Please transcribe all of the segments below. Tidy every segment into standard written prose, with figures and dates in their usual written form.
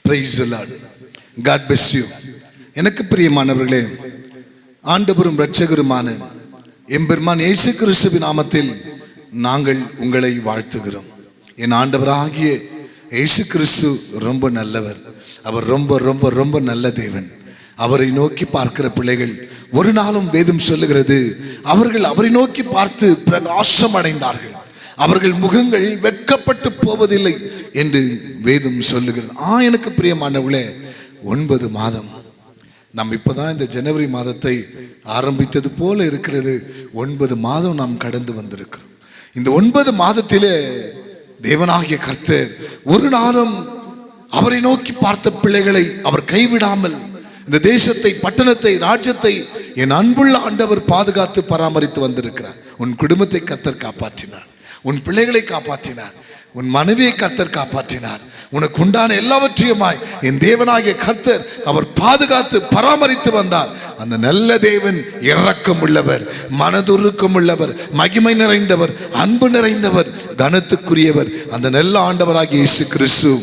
Praise the Lord. God bless you. எனக்கு பிரியமானவர்களே, ஆண்டவரும் இரட்சகருமான எம்பெருமான் இயேசு கிறிஸ்துவின் நாமத்தில் நாங்கள் உங்களை வாழ்த்துகிறோம். என் ஆண்டவராகிய இயேசு கிறிஸ்து ரொம்ப நல்லவர். அவர் ரொம்ப ரொம்ப ரொம்ப நல்ல தேவன். அவரை நோக்கி பார்க்கிற பிள்ளைகள் ஒரு நாளும் வேதம் சொல்லுகிறது, அவர்கள் அவரை நோக்கி பார்த்து பிரகாசம் அடைந்தார்கள், அவர்கள் முகங்கள் வெட்கப்பட்டு போவதில்லை என்று வேதம் சொல்லுகிறது. எனக்கு பிரியமானவர்களே, 9 மாதம் நாம் இப்பதான் இந்த ஜனவரி மாதத்தை ஆரம்பித்தது போல இருக்கிறது. 9 மாதம் நாம் கடந்து வந்திருக்கிறோம். இந்த 9 மாதத்திலே தேவனாகிய கர்த்தர் ஒரு நாளும் அவரை நோக்கி பார்த்த பிள்ளைகளை அவர் கைவிடாமல் இந்த தேசத்தை, பட்டணத்தை, ராஜ்யத்தை என் அன்புள்ள ஆண்டவர் பாதுகாத்து பராமரித்து வந்திருக்கிறார். உன் குடும்பத்தை கர்த்தர் காப்பாற்றினார், உன் பிள்ளைகளை காப்பாற்றினார், உன் மனைவியை கர்த்தர் காப்பாற்றினார். உனக்கு உண்டான எல்லாவற்றையுமாய் என் தேவனாகிய கர்த்தர் அவர் பாதுகாத்து பராமரித்து வந்தார். அந்த நல்ல தேவன் இரக்கம் உள்ளவர், மனதுருக்கம் உள்ளவர், மகிமை நிறைந்தவர், அன்பு நிறைந்தவர், கனத்துக்குரியவர். அந்த நல்ல ஆண்டவராகிய இயேசு கிறிஸ்து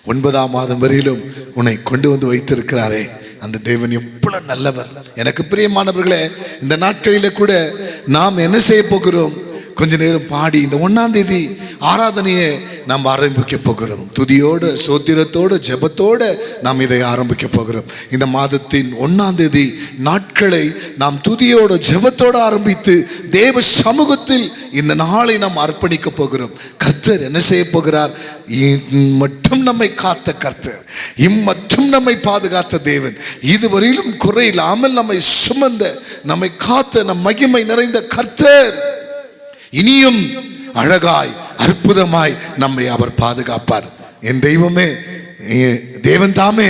9ஆம் மாதம் வரையிலும் உன்னை கொண்டு வந்து வைத்திருக்கிறாரே, அந்த தேவன் எவ்வளவு நல்லவர். எனக்கு பிரியமானவர்களே, இந்த நாட்களில கூட நாம் என்ன செய்ய போகிறோம்? கொஞ்ச நேரம் பாடி இந்த 1ஆம் தேதி ஆராதனையை நாம் ஆரம்பிக்க போகிறோம். துதியோடு, சோத்திரத்தோடு, ஜெபத்தோடு நாம் இதை ஆரம்பிக்க போகிறோம். இந்த மாதத்தின் 1ஆம் தேதி நாட்களை நாம் துதியோடு, ஜெபத்தோடு ஆரம்பித்து தேவ சமூகத்தில் இந்த நாளை நாம் அர்ப்பணிக்க போகிறோம். கர்த்தர் என்ன செய்ய போகிறார்? மட்டும் நம்மை காத்த கர்த்தர், இம்மற்றும் நம்மை பாதுகாத்த தேவன், இதுவரையிலும் குறையில்லாமல் நம்மை சுமந்த, நம்மை காத்த நம் மகிமை நிறைந்த கர்த்தர் இனியும் அழகாய் அற்புதமாய் நம்மை அவர் பாதுகாப்பார். என் தெய்வமே, தேவன் தாமே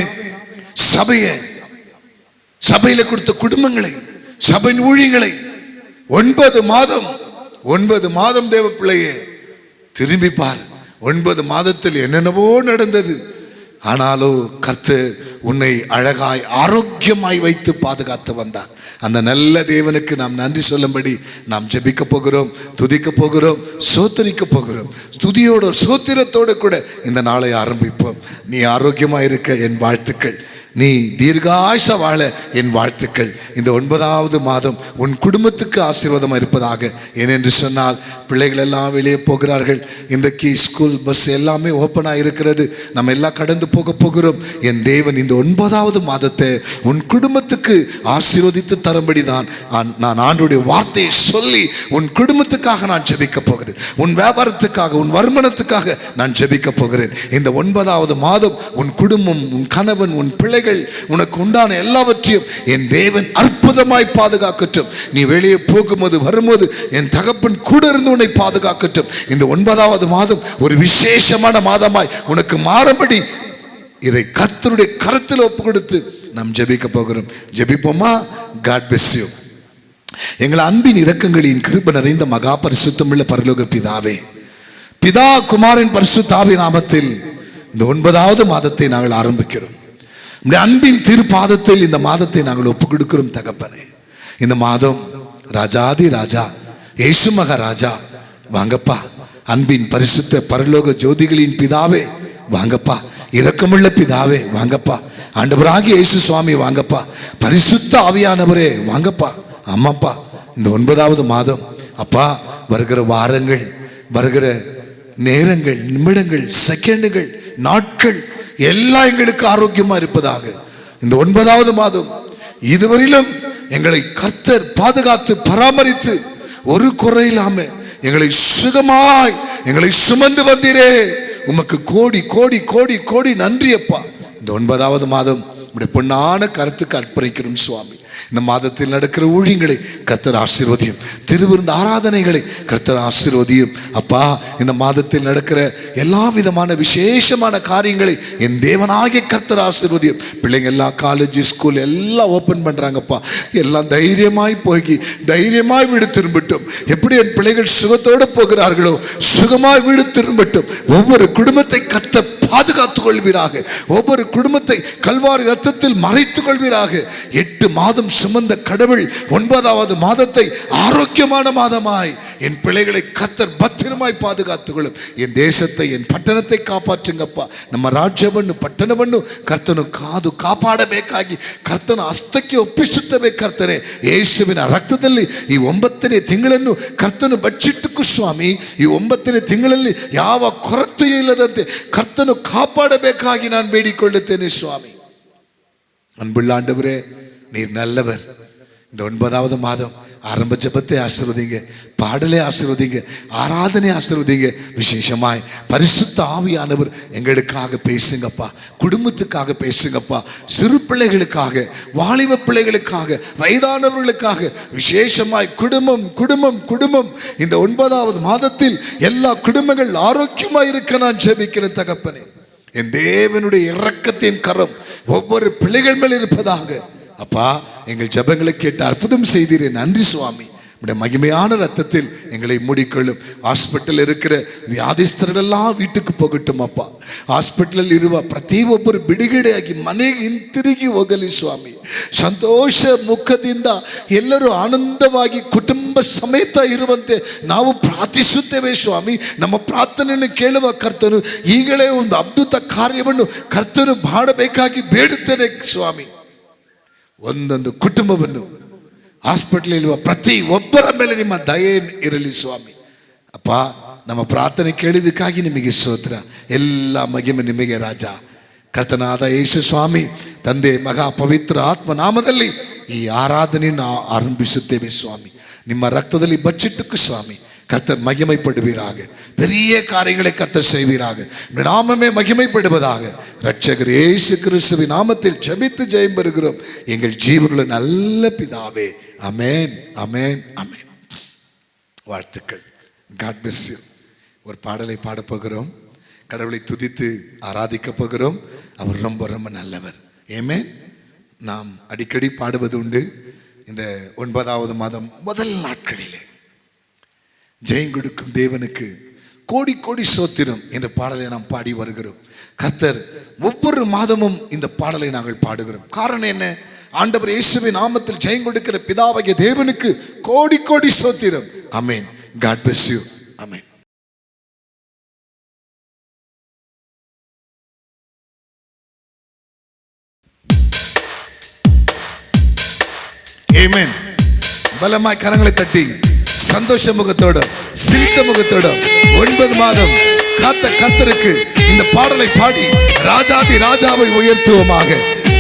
சபையில கொடுத்த குடும்பங்களை, சபையின் ஊழியங்களை 9 மாதம் தேவ பிள்ளையே திரும்பி பார். 9 மாதத்தில் என்னென்னவோ நடந்தது. ஆனாலோ கர்த்தர் உன்னை அழகாய் ஆரோக்கியமாய் வைத்து பாதுகாத்து வந்தார். அந்த நல்ல தேவனுக்கு நாம் நன்றி சொல்லும்படி நாம் ஜெபிக்க போகிறோம், துதிக்க போகிறோம், சோத்தரிக்க போகிறோம். துதியோட சோத்திரத்தோடு கூட இந்த நாளை ஆரம்பிப்போம். நீ ஆரோக்கியமாக இருக்க என் வாழ்த்துக்கள், நீ தீர்காயுச வாழ என் வாழ்த்துக்கள். இந்த 9ஆவது மாதம் உன் குடும்பத்துக்கு ஆசீர்வாதமாக இருப்பதாக. ஏனென்று சொன்னால் பிள்ளைகள் எல்லாம் வெளியே போகிறார்கள். இன்றைக்கு ஸ்கூல் பஸ் எல்லாமே ஓப்பனாக இருக்கிறது. நம்ம எல்லாம் கடந்து போக போகிறோம். என் தேவன் இந்த 9ஆவது மாதத்தை உன் குடும்பத்துக்கு ஆசீர்வதித்து தரும்படி தான் நான் ஆண்டவருடைய வார்த்தையை சொல்லி உன் குடும்பத்துக்காக நான் ஜெபிக்க போகிறேன். உன் வியாபாரத்துக்காக, உன் வருமானத்துக்காக நான் ஜெபிக்க போகிறேன். இந்த 9ஆவது மாதம் உன் குடும்பம், உன் கணவன், உன் பிள்ளை, உனக்கு உண்டான எல்லாவற்றையும் என் தேவன் அற்புதமாய் பாதுகாக்கட்டும். நீ வெளியே போகும்போது, வரும்போது என் தகப்பன் கூட இருந்து உன்னை பாதுகாக்கட்டும். இந்த 9ஆவது மாதம் ஒரு விசேஷமான மாதமாய் உனக்கு மாறும்படி இதை கர்த்தருடைய கரத்தில் ஒப்பு கொடுத்து நாம் ஜெபிக்க போகிறோம். ஜெபிப்போமா? God bless you. எங்கள் அன்பின் இரக்கங்களின் கிருபை நிறைந்த மகா பரிசுத்தமுள்ள பரலோக பிதாவே, பிதா, குமாரன், பரிசுத்த ஆவி நாமத்தில் இந்த 9ஆவது மாதத்தை நாங்கள் ஆரம்பிக்கிறோம். அன்பின் திருப்பாதத்தில் இந்த மாதத்தை நாங்கள் ஒப்பு கொடுக்கிறோம் தகப்பனே. இந்த மாதம் ராஜாதி ராஜா, இயேசு மகாராஜா வாங்கப்பா. அன்பின் பரிசுத்த பரலோக ஜோதிகளின் பிதாவே வாங்கப்பா. இரக்கமுள்ள பிதாவே வாங்கப்பா. ஆண்டவராகிய இயேசு சுவாமி வாங்கப்பா. பரிசுத்த ஆவியானவரே வாங்கப்பா. ஆமாப்பா, இந்த 9ஆவது மாதம் அப்பா, வருகிற வாரங்கள், வருகிற நேரங்கள், நிமிடங்கள், செகண்டுகள், நாட்கள் எல்லாம் எங்களுக்கு ஆரோக்கியமா இருப்பதாக. இந்த 9ஆவது மாதம் இதுவரையிலும் எங்களை கர்த்தர் பாதுகாத்து பராமரித்து ஒரு குறை இல்லாம எங்களை சுகமாய் எங்களை சுமந்து வந்தீரே, உமக்கு கோடி கோடி கோடி கோடி நன்றி அப்பா. இந்த 9ஆவது மாதம் உடைய பொன்னான கருத்துக்கு அர்ப்பணிக்கிறோம் சுவாமி. இந்த மாதத்தில் நடக்கிற ஊழியங்களை கர்த்தர் ஆசீர்வதியும். திருவிருந்த ஆராதனைகளை கர்த்தர் ஆசீர்வதியும் அப்பா. இந்த மாதத்தில் நடக்கிற எல்லா விதமான விசேஷமான காரியங்களை என் தேவனாகிய கர்த்தர் ஆசீர்வதியும். பிள்ளைங்க எல்லாம் காலேஜ், ஸ்கூல் எல்லாம் ஓப்பன் பண்றாங்கப்பா. எல்லாம் தைரியமாய் போய் தைரியமாய் வீடு திரும்பட்டும். எப்படி என் பிள்ளைகள் சுகத்தோடு போகிறார்களோ சுகமாய் வீடு திரும்பட்டும். ஒவ்வொரு குடும்பத்தை கர்த்தர் பாதுகாத்துக் கொள்வீராக. ஒவ்வொரு குடும்பத்தை கல்வாரி ரத்தத்தில் மறைத்துக் கொள்வீராக. 8 மாதம் சுமந்த கடவுள் 9வது மாதத்தை ஆரோக்கியமான மாதமாய் என் பிள்ளைகளை கர்த்தர் பத்திரமாய் பாதுகாத்துக் கொள்ளும். என் தேசத்தை, என் ಪಟ್ಟಣத்தை ಕಾಪಾಡುಂಗಪ್ಪ. ನಮ್ಮ ರಾಜ್ಯವನ್ನು, ಪಟ್ಟಣವನ್ನು ಕರ್ತನು ಕಾಪಾಡಬೇಕಾಗಿ ಕರ್ತನ ಹಸ್ತಕ್ಕೆ ಒಪ್ಪಿಸುತ್ತಬೇಕು ಕರ್ತನೆ. ಯೇಸುವಿನ ರಕ್ತದಲ್ಲಿ ಈ 9ನೇ ತಿಂಗಳನ್ನು ಕರ್ತನು ಬಚ್ಚಿಟ್ಟುಕು ಸ್ವಾಮಿ. ಈ 9ನೇ ತಿಂಗಳಲ್ಲಿ ಯಾವ ಕೊರತೆಯೂ ಇಲ್ಲದಂತೆ ಕರ್ತನು காப்பாடಬೇಕಾಗಿ நான் ಬೇಡಿಕೊಳ್ಳುತ್ತೇನೆ சுவாமி. அன்புள்ள ஆண்டவரே, நீர் நல்லவர். இந்த 9வது மாதம் ஆரம்ப ஜெபத்தை ஆசீர்வதிங்க, பாடலை ஆசீர்வதிங்க, ஆராதனை ஆசீர்வதிங்க. விசேஷமாய் பரிசுத்த ஆவியானவர் எங்களுக்காக பேசுங்கப்பா, குடும்பத்துக்காக பேசுங்கப்பா, சிறு பிள்ளைகளுக்காக, வாலிப பிள்ளைகளுக்காக, வயதானவர்களுக்காக விசேஷமாய் குடும்பம் குடும்பம் குடும்பம் இந்த 9வது மாதத்தில் எல்லா குடும்பங்கள் ஆரோக்கியமாய் இருக்க நான் ஜெபிக்கிறேன் தகப்பனே. என் தேவனுடைய இரக்கத்தின் கரம் ஒவ்வொரு பிள்ளைகள் மேல் இருப்பதாக. அப்பா, எங்கள் ஜெபங்களை கேட்டு அற்புதம் செய்தீரே, நன்றி சுவாமி. உடைய மகிமையான ரத்தத்தில் எங்களை மூடிக்கொள்ளும். ஹாஸ்பிட்டல் இருக்கிற ವ್ಯಾಧಿಸ್ಥರೆಲ್ಲಾ வீட்டுக்கு போகட்டும் அப்பா. ಹಾಸ್ಪಿಟಲ್ ಇರುವ ಪ್ರತಿಯೊಬ್ಬರು ಬಿಡುಗಡೆಯಾಗಿ ಮನೆಗೆ ಹಿಂತಿರುಗಿ ಹೋಗಲಿ ಸ್ವಾಮಿ. ಸಂತೋಷ ಮುಖದಿಂದ ಎಲ್ಲರೂ ಆನಂದವಾಗಿ ಕುಟುಂಬ ಸಮೇತ ಇರುವಂತೆ ನಾವು ಪ್ರಾರ್ಥಿಸುತ್ತೇವೆ ಸ್ವಾಮಿ. ನಮ್ಮ ಪ್ರಾರ್ಥನೆಯನ್ನು ಕೇಳುವ ಕರ್ತನು ಈಗಲೇ ಒಂದು ಅದ್ಭುತ ಕಾರ್ಯವನ್ನು ಕರ್ತನು ಮಾಡಬೇಕಾಗಿ ಬೇಡುತ್ತೇನೆ ಸ್ವಾಮಿ. ಒಂದೊಂದು ಕುಟುಂಬವನ್ನು, ಹಾಸ್ಪಿಟಲ್ ಇರುವ ಪ್ರತಿ ಒಬ್ಬರ ಮೇಲೆ ನಿಮ್ಮ ದಯೆ ಇರಲಿ ಸ್ವಾಮಿ. ಅಪ್ಪ, ನಮ್ಮ ಪ್ರಾರ್ಥನೆ ಕೇಳಿದಕ್ಕಾಗಿ ನಿಮಗೆ ಸ್ತೋತ್ರ. ಎಲ್ಲ ಮಹಿಮೆ ನಿಮಗೆ ರಾಜ. ಕರ್ತನಾದ ಯೇಸು ಸ್ವಾಮಿ, ತಂದೆ, ಮಗ, ಪವಿತ್ರ ಆತ್ಮ ನಾಮದಲ್ಲಿ ಈ ಆರಾಧನೆಯನ್ನು ಆರಂಭಿಸುತ್ತೇವೆ ಸ್ವಾಮಿ. ನಿಮ್ಮ ரத்தத்தில் பட்சிட்டுக்கு சுவாமி கர்த்தர் மகிமைப்படுவீராக. பெரிய காரியங்களை கர்த்தர் செய்வீராக. நாமமே மகிமைப்படுவதாக. இரட்சகர் இயேசு கிறிஸ்துவின் நாமத்தில் ஜெபித்து ஜெயம் பெறுகிறோம் எங்கள் ஜீவனுள்ள நல்ல பிதாவே. அமேன், அமேன், அமேன். வாழ்த்துக்கள். God bless you. ஒரு பாடலை பாடப் போகிறோம். கடவுளை துதித்து ஆராதிக்க போகிறோம். அவர் ரொம்ப ரொம்ப நல்லவர். ஆமென். நாம் அடிக்கடி பாடுவது உண்டு. இந்த 9வது மாதம் முதல் நாட்களிலே ஜெயம் கொடுக்கும் தேவனுக்கு கோடி கோடி ஸ்தோத்திரம் என்ற பாடலை நாம் பாடி வருகிறோம். கர்த்தர் ஒவ்வொரு மாதமும் இந்த பாடலை நாங்கள் பாடுகிறோம். காரணம் என்ன? ஆண்டவர் இயேசுவின் நாமத்தில் ஜெயம் கொடுக்கிற பிதாவாகிய தேவனுக்கு கோடி கோடி ஸ்தோத்திரம். ஆமென். God bless you. ஆமென். ஆமென். பலமாய் கரங்களை தட்டி சந்தோஷ முகத்தோட, சிரித்த முகத்தோட 9 மாதம் காத்த கர்த்தருக்கு இந்த பாடலை பாடி ராஜாதி ராஜாவை உயர்த்துவோமாக.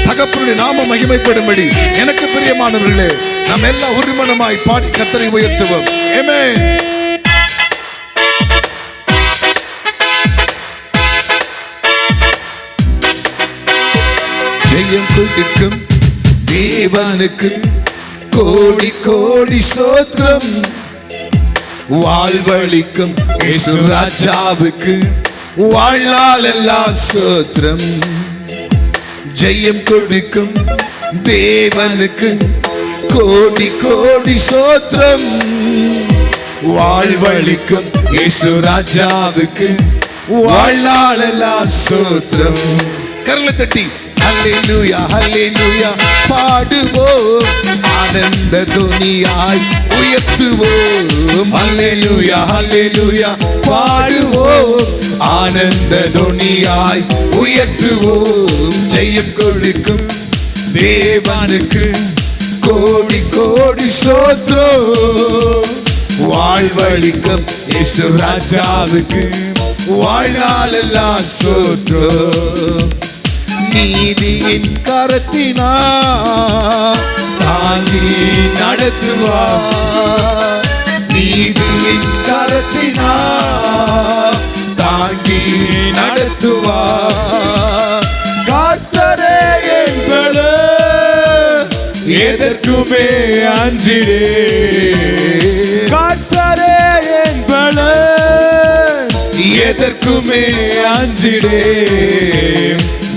தகப்பனுடைய நாமம் மகிமைப்படும்படி எனக்கு பிரியமானவர்களே, நாம் எல்லாம் ஒருமனமாய் பாடி கர்த்தரை உயர்த்துவோம். ஆமென். ஜெயம் கொடுக்கும் தேவனுக்கு கோடி கோடி ஸ்தோத்திரம். வாழ்வளிக்கும் இயேசு ராஜாவுக்கு வாழ்நாள் எல்லாம் ஸ்தோத்திரம். ஜெயம் கொடுக்கும் தேவனுக்கு கோடி கோடி ஸ்தோத்திரம். வாழ்வளிக்கும் இயேசு ராஜாவுக்கு வாழ்நாள் எல்லாம் ஸ்தோத்திரம். கரங்களை தட்டி ஹல்லேலூயா ஹல்லேலூயா பாடுவோம், ஆனந்த துணியாய் உயர்த்துவோம். ஹல்லேலூயா ஹல்லேலூயா பாடுவோம், ஆனந்த துணியாய் உயர்த்துவோம். ஜெயம் கொடுக்கும் தேவனுக்கு கோடி கோடி ஸ்தோத்திரம். வாழ்வளிக்கும் இயேசு ராஜாவுக்கு வாழ்நாள் எல்லாம் ஸ்தோத்திரம். நீதியின் கரத்தினார் தாங்கி நடத்துவார். நீதியின் கரத்தினார் தாங்கி நடத்துவார். கர்த்தரே என் பலன், எதற்குமே அஞ்சிடே. கர்த்தரே என் பலன், எதற்குமே அஞ்சிடே.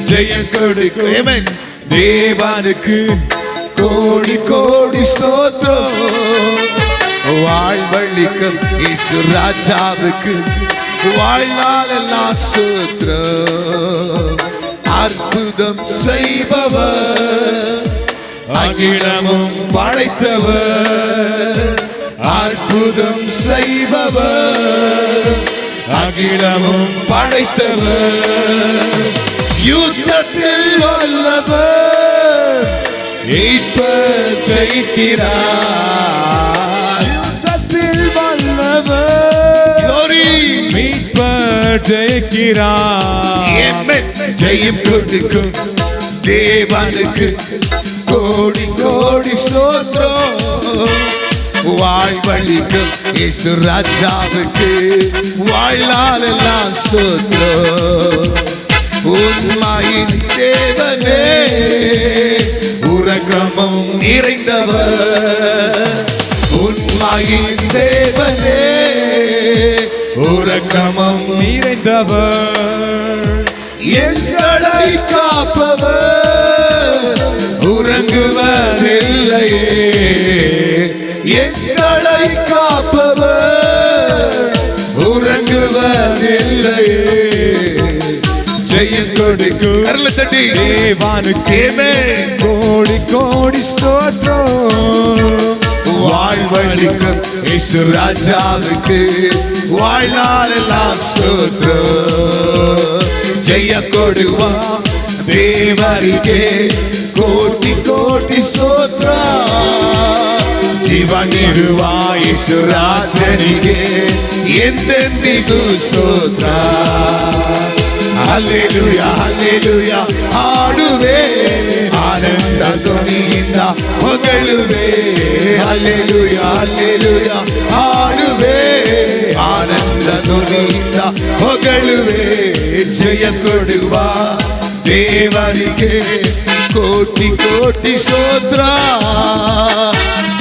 ஜெயம் கொடுக்கும் தேவனுக்கு கோடி கோடி ஸ்தோத்திரம். வாழ்வளிக்கும் இயேசு ராஜாவுக்கு வாழ்நாள் எல்லாம் ஸ்தோத்திரம். அற்புதம் செய்பவர், அகிலமும் படைத்தவர். அற்புதம் செய்பவர், அகிலமும் படைத்தவர். யுத்தத்தில் வல்லவர், மீட்பர் ஜெயிக்கிறார். யுத்தத்தில் வல்லவர், மீட்பர் ஜெயிக்கிறார். ஜெயம் கொடுக்கும் தேவனுக்கு கோடி கோடி ஸ்தோத்திரம். வாழ்வழிக்கும் இயேசு ராஜாவுக்கு வாழ்நாளெல்லாம் ஸ்தோத்திரம். உண்மையின் தேவனே, உறக்கமும் நிறைந்தவர். உண்மையின் தேவனே, உறக்கமும் நிறைந்தவர். எங்களை காப்பவர், உறங்குவதில்லையே. எங்களை காப்பவர், உறங்குவதில்லையே. ஜெயம் கொடுக்கும் கரலை தட்டி தேவனுக்கு கோடி கோடி ஸ்தோத்திரம். வாழ்வழிக்கும் இயேசு ராஜாவுக்கு வாழ்நாளெல்லாம் ஸ்தோத்திரம். ஜெய கொடுவா தேவரிகே கோಟಿ ಕೋಟಿ ಸ್ತೋತ್ರ. ಜೀವನಿರುವ ಯೇಸು ರಾಜನಿಗೆ ಎಂದೆಂದಿಗೂ ಸ್ತೋತ್ರ. ಹಲ್ಲೆಲೂಯ ಹಲ್ಲೆಲೂಯ ಹಾಡುವೆ, ಆನಂದ ಧ್ವನಿಯಿಂದ ಹೊಗಳುವೆ. ಹಲ್ಲೆಲೂಯ ಹಲ್ಲೆಲೂಯ ಹಾಡುವೆ, ಆನಂದ ಧ್ವನಿಯಿಂದ ಹೊಗಳುವೆ. ಜಯ ಕೊಡುವ ದೇವರಿಗೆ ಕೋಟಿ ಕೋಟಿ ಸ್ತೋತ್ರ.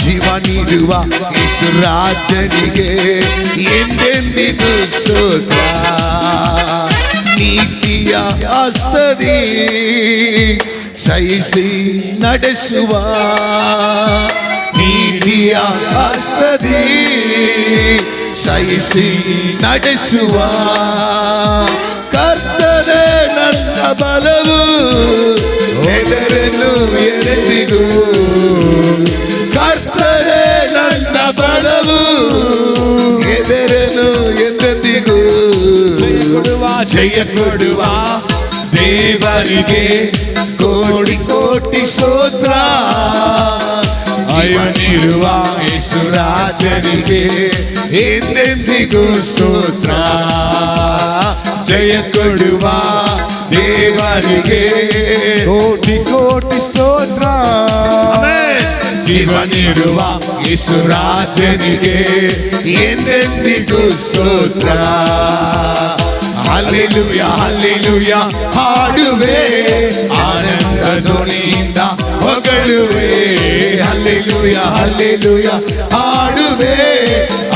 ಜೀವ ನೀಡುವ ಯೇಸು ರಾಜನಿಗೆ ಎಂದೆಂದಿಗೂ ಸ್ತೋತ್ರ. ನೀತಿಯ ಹಸ್ತದಿ ಸಹಿಸಿ ನಡೆಸುವ, ನೀತಿಯ ಹಸ್ತದಿ ಸಹಿಸಿ ನಡೆಸುವ. ಕರ್ತನೇ ನನ್ನ ಬಲವು, ಹೆದರನು ಎಂದಿಗೂ. ಕರ್ತನೇ ನನ್ನ ಬಲವು, ಹೆದರನು ಎಂದೆಂದಿಗೂ. ಜಯ ಕೊಡುವ ದೇವರಿಗೆ ಕೋಟಿ ಕೋಟಿ ಸ್ತೋತ್ರ. ಜೀವನಿರುವ ಯೇಸು ರಾಜನಿಗೆ ಎಂದೆಂದಿಗೂ ಸ್ತೋತ್ರ. ಜಯ ಕೊಡುವ ದೇವರಿಗೆ ಕೋಟಿ ಕೋಟಿ ಸ್ತೋತ್ರ. ಜೀವನಿರುವ ಯೇಸು ರಾಜನಿಗೆ ಎಂದೆಂದಿಗೂ ಸ್ತೋತ್ರ. ಹಲ್ಲೆಲೂಯ ಹಲ್ಲೆಲೂಯ ಹಾಡುವೆ, ಆನಂದ ಧ್ವನಿಯಿಂದ ಹೊಗಳುವೆ. ಹಲ್ಲೆಲೂಯ ಹಲ್ಲೆಲೂಯ ಹಾಡುವೆ,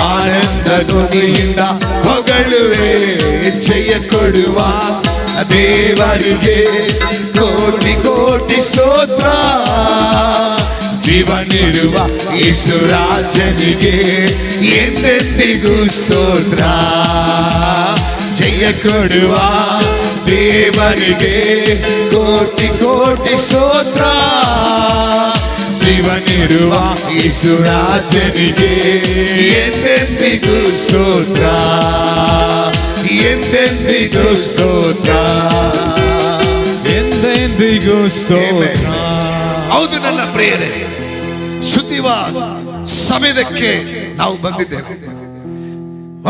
ಆನಂದ ಧ್ವನಿಯಿಂದ ಹೊಗಳುವೆ. ಜಯ ಕೊಡುವ ದೇವರಿಗೆ ಕೋಟಿ ಕೋಟಿ ಸ್ತೋತ್ರ. ಜೀವನಿರುವ ಯೇಸು ರಾಜನಿಗೆ ಎಂದೆಂದಿಗೂ ಸ್ತೋತ್ರ. ಜಯ ಕೊಡುವ ದೇವರಿಗೆ ಕೋಟಿ ಕೋಟಿ ಸ್ತೋತ್ರ. ಜೀವನಿರುವ ಯೇಸು ರಾಜನಿಗೆ ಎಂದೆಂದಿಗೂ ಸ್ತೋತ್ರ. ಎಂದೆಂದಿಗೂ ಸ್ತೋತ್ರ. ಎಂದೆಂದಿಗೂ ಸ್ತೋತ್ರ. ಹೌದು ನನ್ನ ಪ್ರಿಯರೇ, ಸುದಿವ ಸಮಯಕ್ಕೆ ನಾವು ಬಂದಿದ್ದೇವೆ.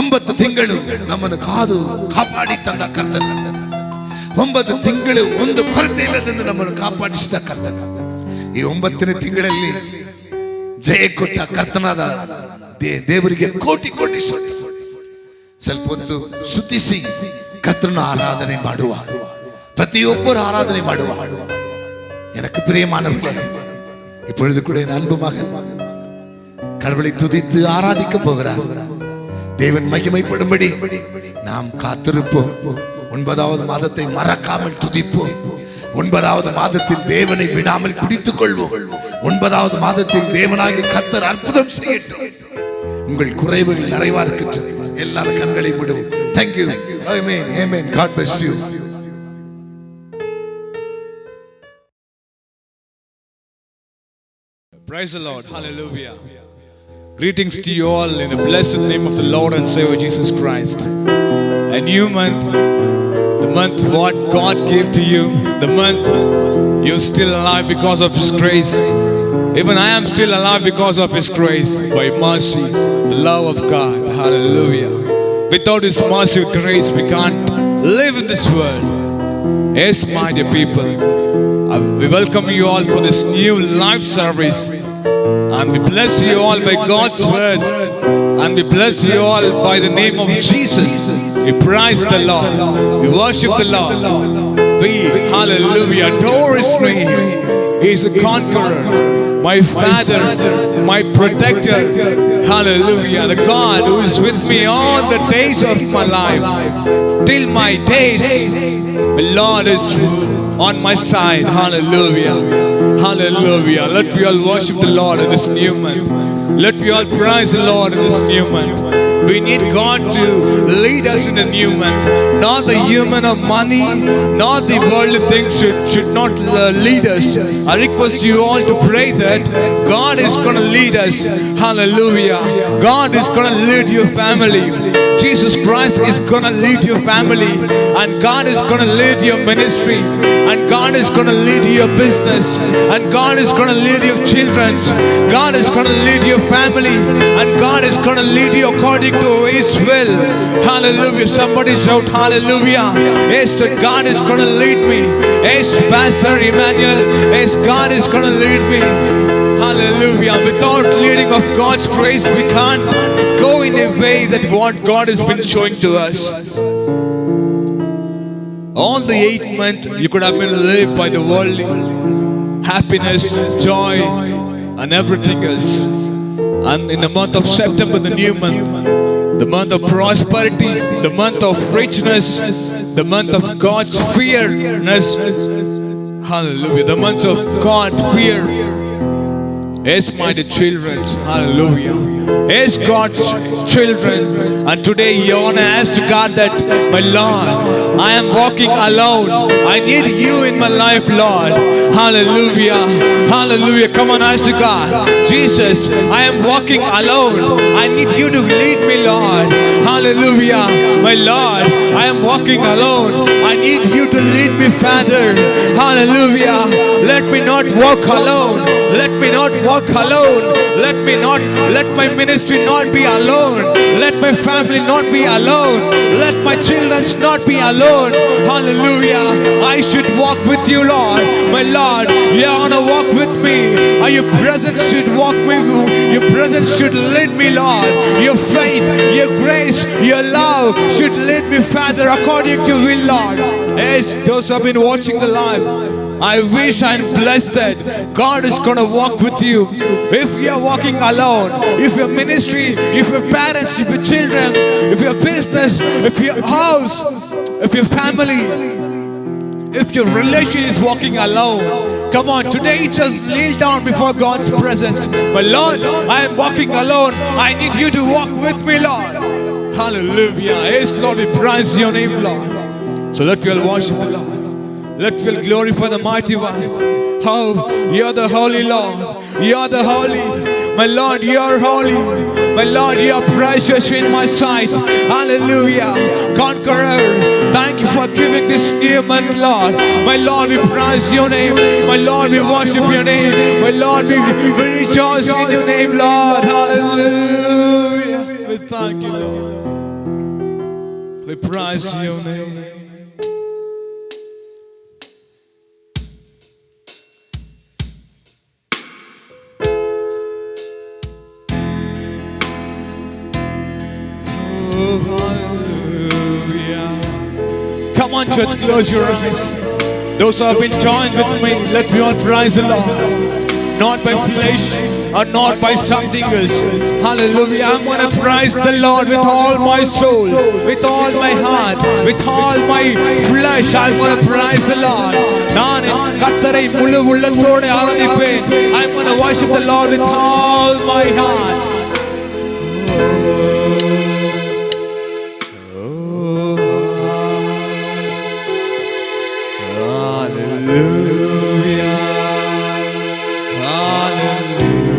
9 ತಿಂಗಳು ನಮ್ಮನ್ನು ಕಾದು ಕಾಪಾಡಿ ತಂದ ಕರ್ತನ. 9 ತಿಂಗಳು ಒಂದು ಕೊರತೆ ಇಲ್ಲದಂದು ನಮ್ಮನ್ನು ಕಾಪಾಡಿಸಿದ ಕರ್ತನ. ಈ 9ನೇ ತಿಂಗಳಲ್ಲಿ ಜಯ ಕೊಟ್ಟ ಕರ್ತನಾದ ದೇವರಿಗೆ ಕೋಟಿ ಕೋಟಿ ಸ್ತೋತ್ರ. ಸ್ವಲ್ಪ ಹೊತ್ತು ಸ್ತುತಿಸಿ ಕರ್ತನ ಆರಾಧನೆ ಮಾಡುವ, ಪ್ರತಿಯೊಬ್ಬರು ஆராதனை ಮಾಡುವ. எனக்கு பிரியமானவர்களே, இப்பொழுது கூட என் அன்பு மகன் கடவுளை துதித்து ஆராதிக்க போகிறார். தேவன் மகிமைப்படும்படி நாம் காத்திருப்போம். 9வது மாதத்தை மறக்காமல் துதிப்போம். 9வது மாதத்தில் தேவனை விடாமல் பிடித்துக் கொள்வோம். 9வது மாதத்தில் தேவனாகிய கர்த்தர் அற்புதம் செய்யட்டும். உங்கள் குறைவுகள் நிறைவார்க்கட்டும். எல்லாரும் கண்களை மூடுவோம். Thank you. Amen. Amen. God bless you. Praise the Lord. Hallelujah. Greetings to you all in the blessed name of the Lord and Savior Jesus Christ. A new month, the month what God gave to you, the month you're still alive because of His grace. Even I am still alive because of His grace, by mercy, the love of God. Hallelujah. Without His mercy and grace, we can't live in this world. Yes, my dear people, we welcome you all for this new live service. And we bless you all by God's word. And we bless you all by the name of Jesus. We praise the Lord. We worship the Lord. We, hallelujah, adore His name. He is a conqueror, my Father, my protector. Hallelujah. The God who is with me all the days of my life. Till my days, the Lord is on my side. Hallelujah. Hallelujah. Let we all worship the Lord in this new month. Let we all praise the Lord in this new month. We need God to lead us in the new month. Not the human of money, not the worldly things should not lead us. I request you all to pray that God is going to lead us. Hallelujah. God is going to lead your family. Jesus Christ is going to lead your family. And God is going to lead your ministry. And God is going to lead your business. And God is going to lead your children. God is going to lead your family. And God is going to lead you according to His will. Hallelujah. Somebody shout hallelujah. Yes, that God is going to lead me. Yes, Pastor Emmanuel. Yes, God is going to lead me. Hallelujah. Without leading of God's grace, we can't go in a way that what God has been showing to us. All the 8 months you could have been lived by the worldly happiness, joy, and everything else. And in the month of September, the new month, the month of prosperity, the month of richness, the month of God's fearness. Hallelujah. The month of God fear. Yes, my dear children. Hallelujah. Yes, God's children. And today you want to ask to God that, my Lord, I am walking alone. I need you in my life, Lord. Hallelujah. Hallelujah. Come on, ask to God. Jesus, I am walking alone. I need you to lead me, Lord. Hallelujah. My Lord, I am walking alone. I need you to lead me, Father. Hallelujah. Let me not walk alone. Let me not walk alone. Let my ministry not be alone. Let my family not be alone. Let my children not be alone. Hallelujah. I should walk with you, Lord. My Lord, you want to walk with me. Your presence should walk with me. Your presence should lead me, Lord. Your faith, your grace, your love should lead me, Father, according to will, Lord. Yes, those who have been watching the live, I wish and blessed that God is going to walk with you. If you are walking alone, if your ministry, if your parents, if your children, if your business, if your house, if your family, if your relation is walking alone, come on, today itself kneel down before God's presence. But Lord, I am walking alone. I need you to walk with me, Lord. Hallelujah. Yes, Lord, we praise your name, Lord. So let me all worship the Lord. Let me glorify the mighty one. How you are the holy Lord. You are the holy. My Lord, you are holy. My Lord, you are precious in my sight. Hallelujah. Conqueror, thank you for giving this new month, Lord. My Lord, we praise your name. My Lord, we worship your name. My Lord, we rejoice in your name, Lord. Hallelujah. We thank you, Lord. We praise your name. Come on, church, close your eyes. Those who have been joined with me, let me all praise the Lord. Not by flesh or not by something else. Hallelujah. I'm going to praise the Lord with all my soul, with all my heart, with all my flesh. I'm going to praise the Lord. I'm going to worship the Lord with all my heart. Hallelujah. Hallelujah.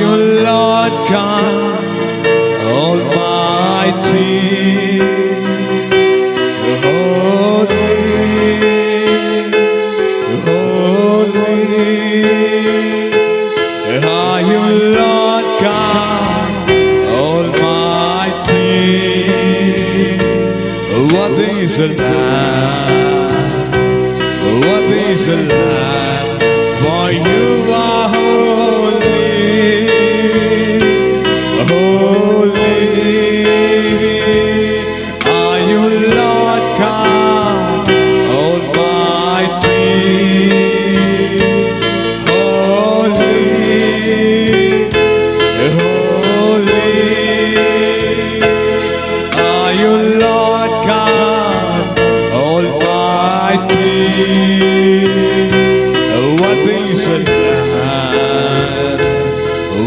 you Lord God Almighty, holy, holy, are you Lord God Almighty. What is the Lamb? What is the Lamb? For you are holy, holy. Are you Lord God Almighty? Holy, holy. Are you Lord God Almighty? What is the Lamb?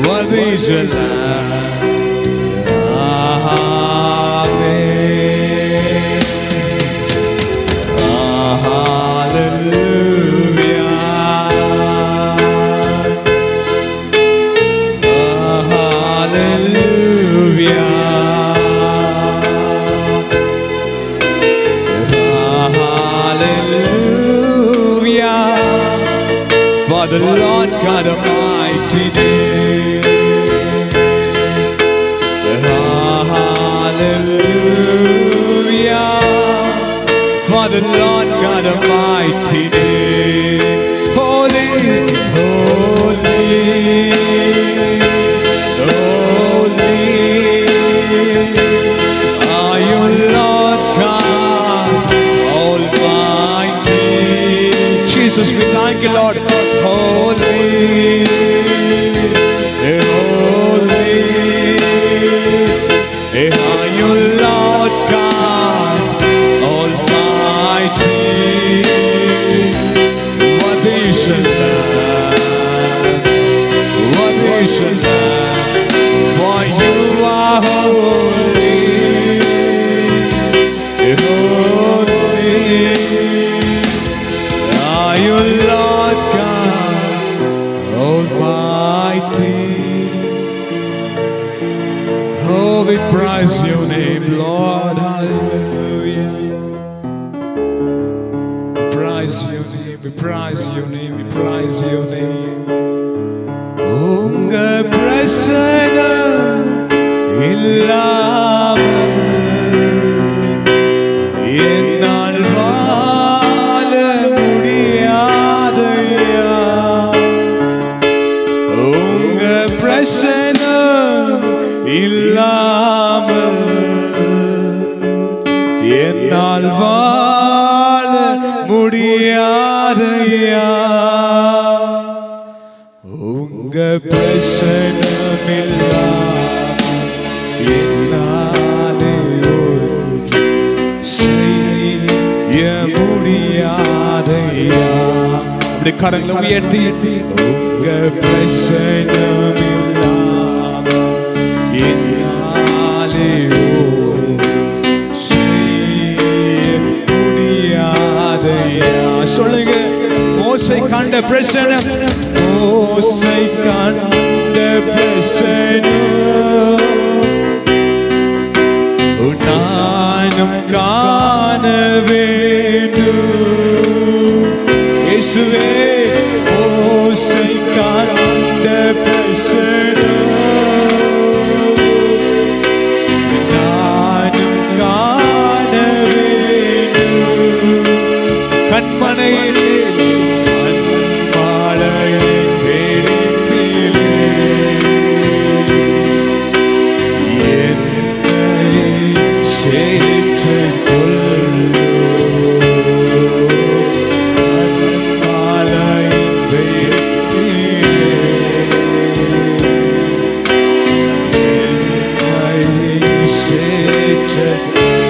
What is the Lamb? Amen. Hallelujah. Hallelujah. Hallelujah. For the Lord God Almighty name. Hallelujah. For the Lord God Almighty name. Holy, holy, holy. Are you Lord God Almighty? Jesus, we thank you, Lord. Holy, holy. Are you Lord God Almighty? What is the Lamb? What is the Lamb? For you are holy, holy. Are you Lord God Almighty? Oh, we praise your name, Lord. Hallelujah. We praise your name, we praise your name, we praise your name. உங்க பிரசன்னம் இல்லாமல் என்னால் வாழ முடியாதையா. உங்க பிரசன்னம் இல்லாமல் என்னால் வாழ முடியாதையா. உங்க பிரசன்னம் இல்லாமல் என்னாலே ஒன்றும் செய்ய முடியாதையா. அப்படி கரங்களை உயர்த்தி உங்க பிரசன்னம் இல்லாமல் என்னாலே ஒன்றும் செய்ய முடியாதையா. சொல்லுங்க. மோசே கண்ட பிரசன்னம், மோசே கண்ட பிரசன்னம் நானும் காண வேண்டும். இயேசுவே, மோசே கண்ட பிரசன்னம் நானும் காண வேண்டும். கண்மனையில்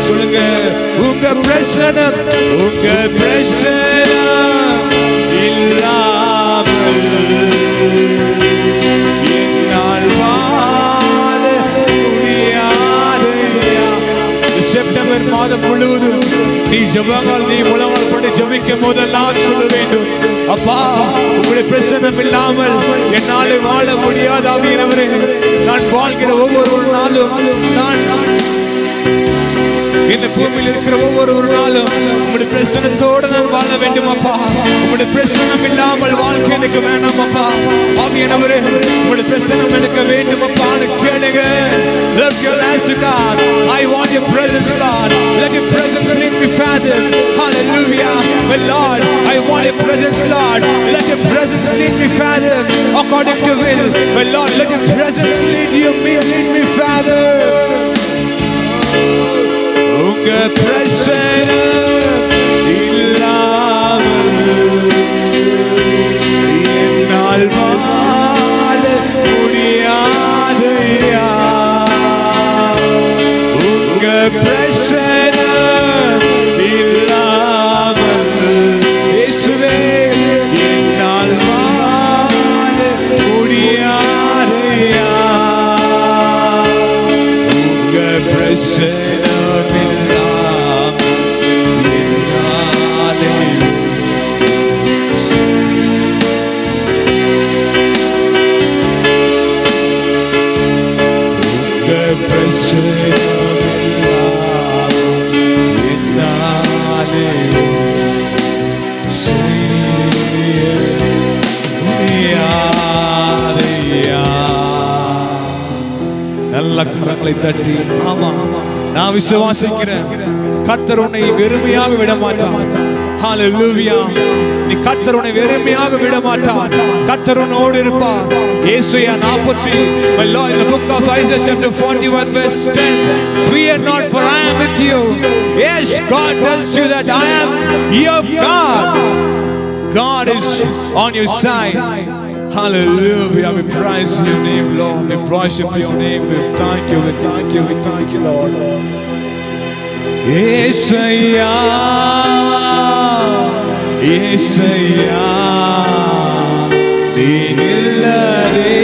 சொல்லுங்க. உங்க பிரசனம், உங்க பிரசனம் இல்லாமல் என்னால் வாழ முடியாதையா. செப்டம்பர் மாதம் முழுவதும் நீ ஜெபங்கள் நீ முழங்கால் போட்டு ஜெபிக்கும் போதெல்லாம் சொல்ல வேண்டும், அப்பா உங்களுடைய பிரசன்னம் இல்லாமல் என்னால் வாழ முடியாது ஆவியானவரே. நான் வாழ்கிற ஒவ்வொரு நாளும் நான் இந்த பூமியில் இருக்கிற ஒவ்வொரு நாளும் உங்களுடைய பிரசன்னத்தோடு நான் வாழ வேண்டும் அப்பா. உங்களுடைய பிரசன்னம் இல்லாமல் வாழ்க்கை எனக்கு வேண்டாம் அப்பா. ஆவியானவரே உங்களுடைய பிரசன்னம் எனக்கு வேண்டும் அப்பா. கேளுங்க. Lift your hands to God. I want your presence, Lord. Let your presence lead me, Father. Hallelujah. Well, Lord, I want your presence, Lord. Let your presence lead me, Father, according to will. Well, Lord, let your presence lead me, Father. உங்க பிரசன்னம் இல்லாமல் என்னால் வாழ முடியாதையா. உங்க பிரசன்னம் இல்லாமல் இயேசுவே என்னால் வாழ முடியாதையா. உங்க பிரசன்னம் நல்ல கரங்களை தட்டி ஆமா நான் விசுவாசிக்கிறேன், கர்த்தர் உன்னை வெறுமையாக விட மாட்டார். ஹalleluya. நீ கர்த்தர் உன்னை வெறுமையாக விட மாட்டார். கர்த்தர் உன்னோடு இருப்பார். ஏசாயா 40 my Lord in the book of Isaiah chapter 41 verse 10, fear not for I am with you. Yes, God tells you that I am your God. God is on your side. Hallelujah. We praise your name, Lord. We worship your name. We thank you, Lord. Yesaya, Yesaya, Dinillare,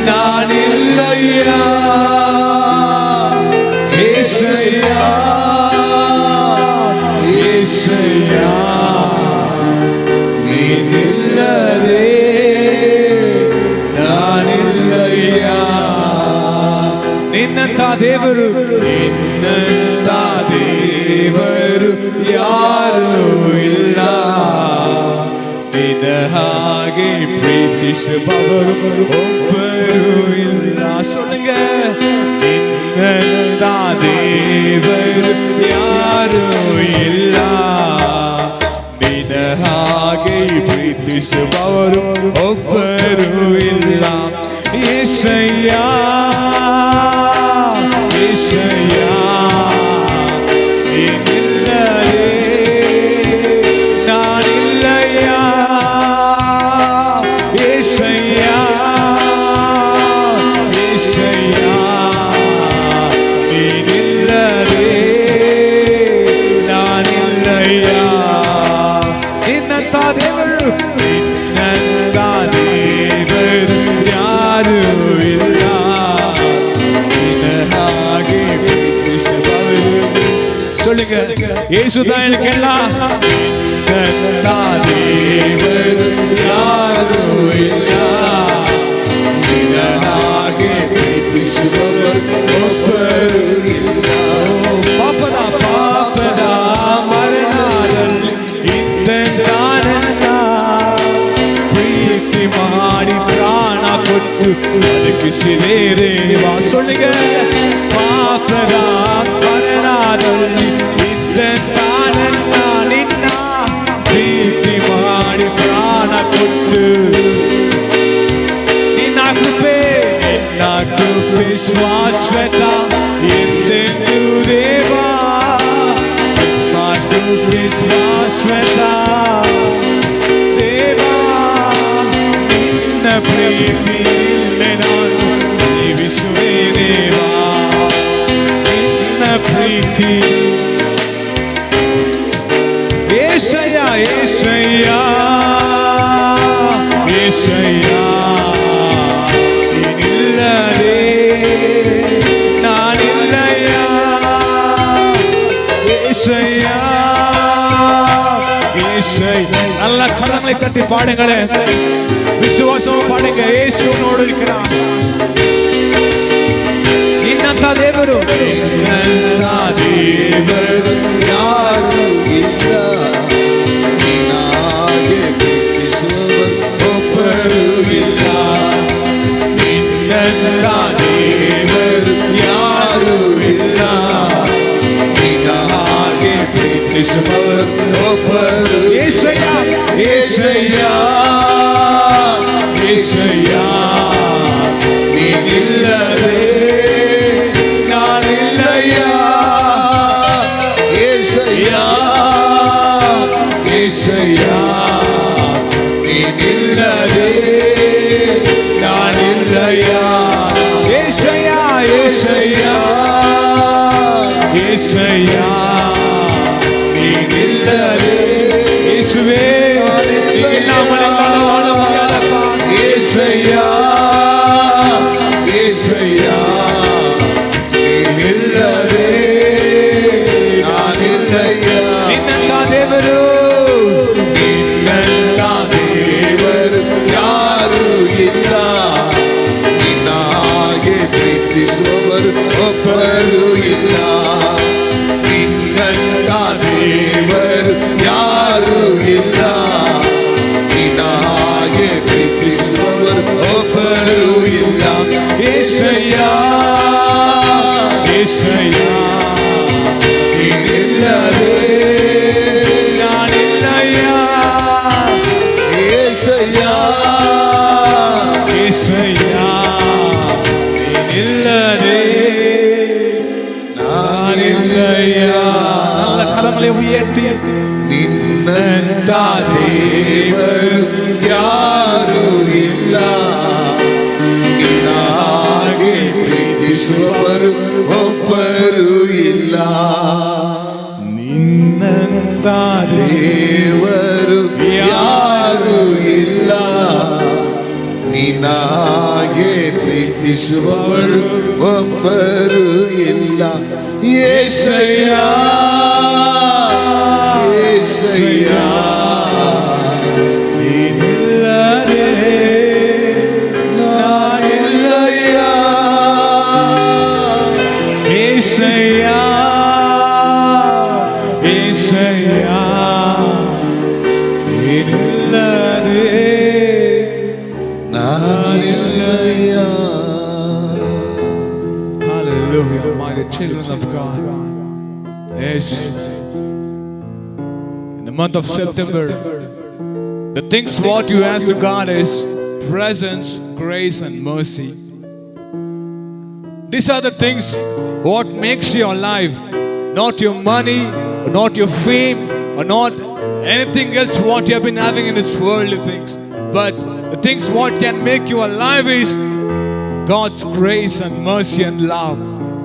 Nanillaya. Yesaya, Yesaya, ನಿನ್ನಂತ ದೇವರು ಯಾರು ಇಲ್ಲ, ನಿನ್ನ ಹಾಗೆ ಪ್ರೀತಿಸುವವರು ಒಬ್ಬರು ಇಲ್ಲ. சொல்லுங்க, ನಿನ್ನಂತ ದೇವರು ಯಾರು ಇಲ್ಲ, ನಿನ್ನ ಹಾಗೆ ಪ್ರೀತಿಸುವವರು ಒಬ್ಬರು ಇಲ್ಲ. ಯೆಶಯ್ಯ ಯೆಶಯ್ಯ ನೀನಿಲ್ಲದೆ ನಾನಿಲ್ಲಯ್ಯ. ಯೆಶಯ್ಯ ಯೆಶಯ್ಯ ನೀನಿಲ್ಲದೆ ನಾನಿಲ್ಲಯ್ಯ. ನಿನ್ನಂತ ದೇವರು ನಿನ್ನಂತ ದೇವರು ಯಾರು ಇಲ್ಲ, ನಿನ್ನ ಹಾಗೆ ಪ್ರೀತಿಸುವವರು. சொல்லுங்க, இயேசுதான் எனக்கு எல்லாம். நின்னந்த தேವರು ಯಾರು ಇಲ್ಲ, ನಿನ್ನ ಹಾಗೆ ಪ್ರೀತಿಸುವವರು ಒಬ್ಬರು ಇಲ್ಲ. ಪಾಪದ ಮರಣದಲ್ಲಿ ಇದ್ದಂತಾನನ್ನ ಪ್ರೀತಿ ಮಾಡಿ ಪ್ರಾಣ ಕೊಟ್ಟು ಬದುಕಿಸಿದೆ ದೇವಾ. சொல்லுங்க, ಪಾಪದ ಮರಣದಲ್ಲಿ ಇದ್ದಂತಾನನ್ನ ನಿನ್ನ ಪ್ರೀತಿ ಮಾಡಿ ಪ್ರಾಣ ಕೊಟ್ಟು ನಿನ್ನ ಕೃಪೆ ಶಾಶ್ವತ ಎಂದೆಂದೂ ದೇವಾ. ನಿಮ್ಮ ಕೃಪೆ ಶಾಶ್ವತ ದೇವಾ. ನಿನ್ನ ಪ್ರೀತಿಯಲ್ಲಿ ನಾನು ಜೀವಿಸುವೆ ದೇವಾ. ನಿನ್ನ ಪ್ರೀತಿ ಯೆಶಯ್ಯ ಯೆಶಯ್ಯ ಯೆಶಯ್ಯ ನೀನಿಲ್ಲದೆ ನಾನಿಲ್ಲಯ್ಯ. தட்டி பாடுங்களே, விசுவாசம் பாடுங்க. இயேசு உன்னோடு இருக்கிறார். ನಿನ್ನಂತ ದೇವರು ಯಾರು ಇಲ್ಲ, ನಿನ್ನಾಗೆ ಪ್ರೀತಿಸುವವರು ಒಬ್ಬರು ಇಲ್ಲ. ನಿನ್ನಂತ ದೇವರು ಯಾರು ಇಲ್ಲ, ನಿನ್ನಾಗೆ ಪ್ರೀತಿಸುವವರು ಒಬ್ಬರು. ಯೇಸಯ್ಯ ಯೇಸಯ್ಯ ಯೇಸಯ್ಯ, ನೀನಿಲ್ಲದೆ ನಾನಿಲ್ಲಯ್ಯ. ಯೇಸಯ್ಯ ಯೇಸಯ್ಯ, ನೀನಿಲ್ಲದೆ ನಾನಿಲ್ಲಯ್ಯ. ಯೇಸಯ್ಯ ಯೇಸಯ್ಯ ಯೇಸಯ್ಯ, ನೀನಿಲ್ಲದೆ ಯೇಸುವೇ ಯೇಸಯ್ಯ ಯೇಸಯ್ಯ, ನೀನಿಲ್ಲದೆ ನಾನಿಲ್ಲಯ್ಯ. ನಿನ್ನಂತ ದೇವರು ನಿನ್ನಂತ ದೇವರು ಯಾರು ಇಲ್ಲ, ನಿನ್ನಾಗೆ ಪ್ರೀತಿಸುವವರು ಒಬ್ಬರು ಇಲ್ಲ. ನಿನ್ನಂತ ದೇವರು ಯಾರು ಇಲ್ಲ, ನಿನ್ನಾಗೆ ಪ್ರೀತಿಸುವವರು ಒಬ್ಬರು ಇಲ್ಲ. ಯೇಸಯ್ಯ ಯೇಸಯ್ಯ, ನೀನಿಲ್ಲದೆ ನಾನಿಲ್ಲಯ್ಯ. ಯೇಸಯ್ಯ ಯೇಸಯ್ಯ, ನೀನಿಲ್ಲದೆ ನಾನಿಲ್ಲಯ್ಯ. நல்ல கரங்களை உயர்த்தி ನಿನ್ನಂತ ದೇವರು ಯಾರು ಇಲ್ಲ, ನಿನ್ನಾಗೆ ಪ್ರೀತಿಸುವವರು ಒಬ್ಬರು ಇಲ್ಲ. ನಿನ್ನಂತ ದೇವರು ಯಾರು ಇಲ್ಲ, ನಿನ್ನಾಗೆ ಪ್ರೀತಿಸುವವರು ಒಬ್ಬರು ಇಲ್ಲ. ಯೇಸಯ್ಯ ಯೇಸಯ್ಯ, ನೀನಿಲ್ಲದೆ ನಾನಿಲ್ಲಯ್ಯ. ಯೇಸಯ್ಯ ಯೇಸಯ್ಯ, ನೀನಿಲ್ಲದೆ ನಾನಿಲ್ಲಯ್ಯ. Hallelujah, mighty children of God. Yes. In the month of September, the things what you ask to God is presence, grace, and mercy. These are the things what makes you alive, not your money, or not your fame, or not anything else what you have been having in this worldly things. But the things what can make you alive is God's grace and mercy and love.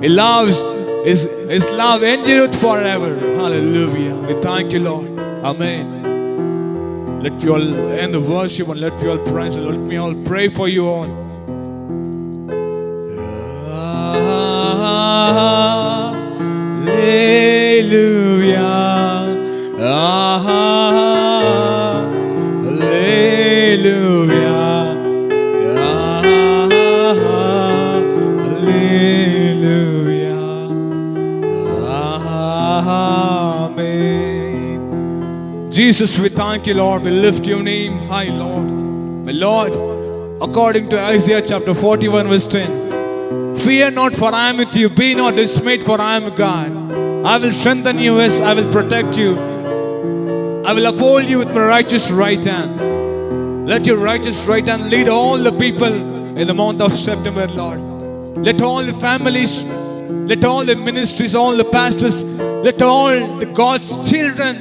He loves His love endureth forever. Hallelujah. We thank you, Lord. Amen. Let you all end the worship and let you all praise and let me all pray for you all. Hallelujah. Hallelujah. Amen. Jesus, we thank you, Lord. We lift your name high, Lord. My Lord, according to Isaiah chapter 41 verse 10, fear not, for I am with you. Be not dismayed, for I am God. I will strengthen you, yes, I will protect you. I will uphold you with my righteous right hand. Let your righteous right hand lead all the people in the month of September, Lord. Let all the families, let all the ministries, all the pastors, let all the God's children,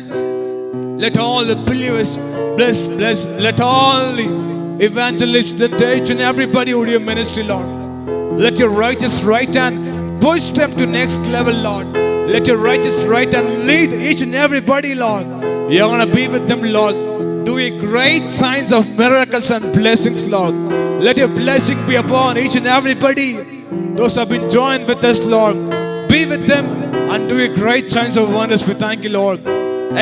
let all the believers bless, let all the evangelists, let each and everybody who do your ministry, Lord. Let your righteous right hand push them to next level, Lord. Let your righteous right hand lead each and everybody, Lord. You're going to be with them, Lord. Doing great signs of miracles and blessings, Lord. Let your blessing be upon each and everybody. Those who have been joined with us, Lord. Be with them and do great signs of wonders. We thank you, Lord.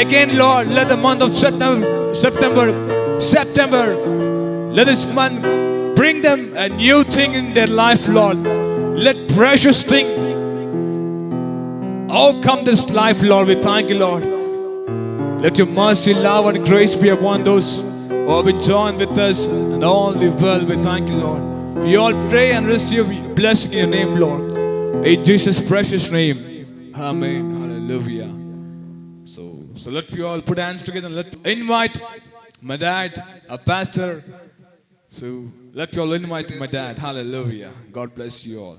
Again, Lord, let the month of September September, let this month bring them a new thing in their life, Lord. Let precious thing overcome this life, Lord. We thank you, Lord. Let your mercy, love, and grace be upon those who have been joined with us and all the world. We thank you, Lord. We all pray and receive blessing in your name, Lord. In Jesus' precious name. Amen. Hallelujah. So let we all put hands together and let invite my dad, a pastor. So let we all invite my dad. Hallelujah. God bless you all.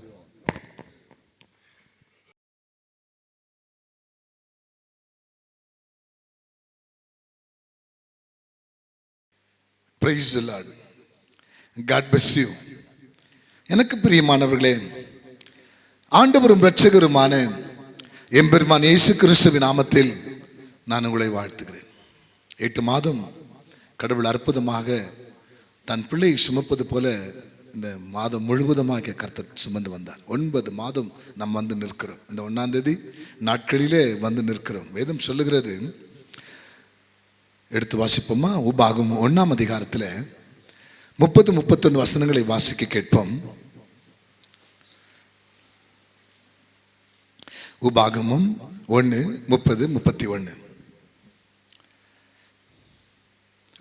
Praise the Lord. God bless you. எனக்கு பிரியமானவர்களே, ஆண்டவரும் இரட்சகருமான எம்பெருமான் இயேசு கிறிஸ்துவின் நாமத்தில் நான் உங்களை வாழ்த்துகிறேன். 8 மாதம் கடவுள் அற்புதமாக தன் பிள்ளையை சுமப்பது போல இந்த மாதம் முழுவதுமாக கர்த்தர் சுமந்து வந்தார். 9 மாதம் நாம் வந்து நிற்கிறோம். இந்த 1ஆம் தேதி நாட்களிலே வந்து நிற்கிறோம். வேதம் சொல்லுகிறது, எடுத்து வாசிப்போமா? உபாகம் 1ஆம் அதிகாரத்தில் 30-31 வசனங்களை வாசிக்க கேட்போம். உபாகமும் 1:30-31.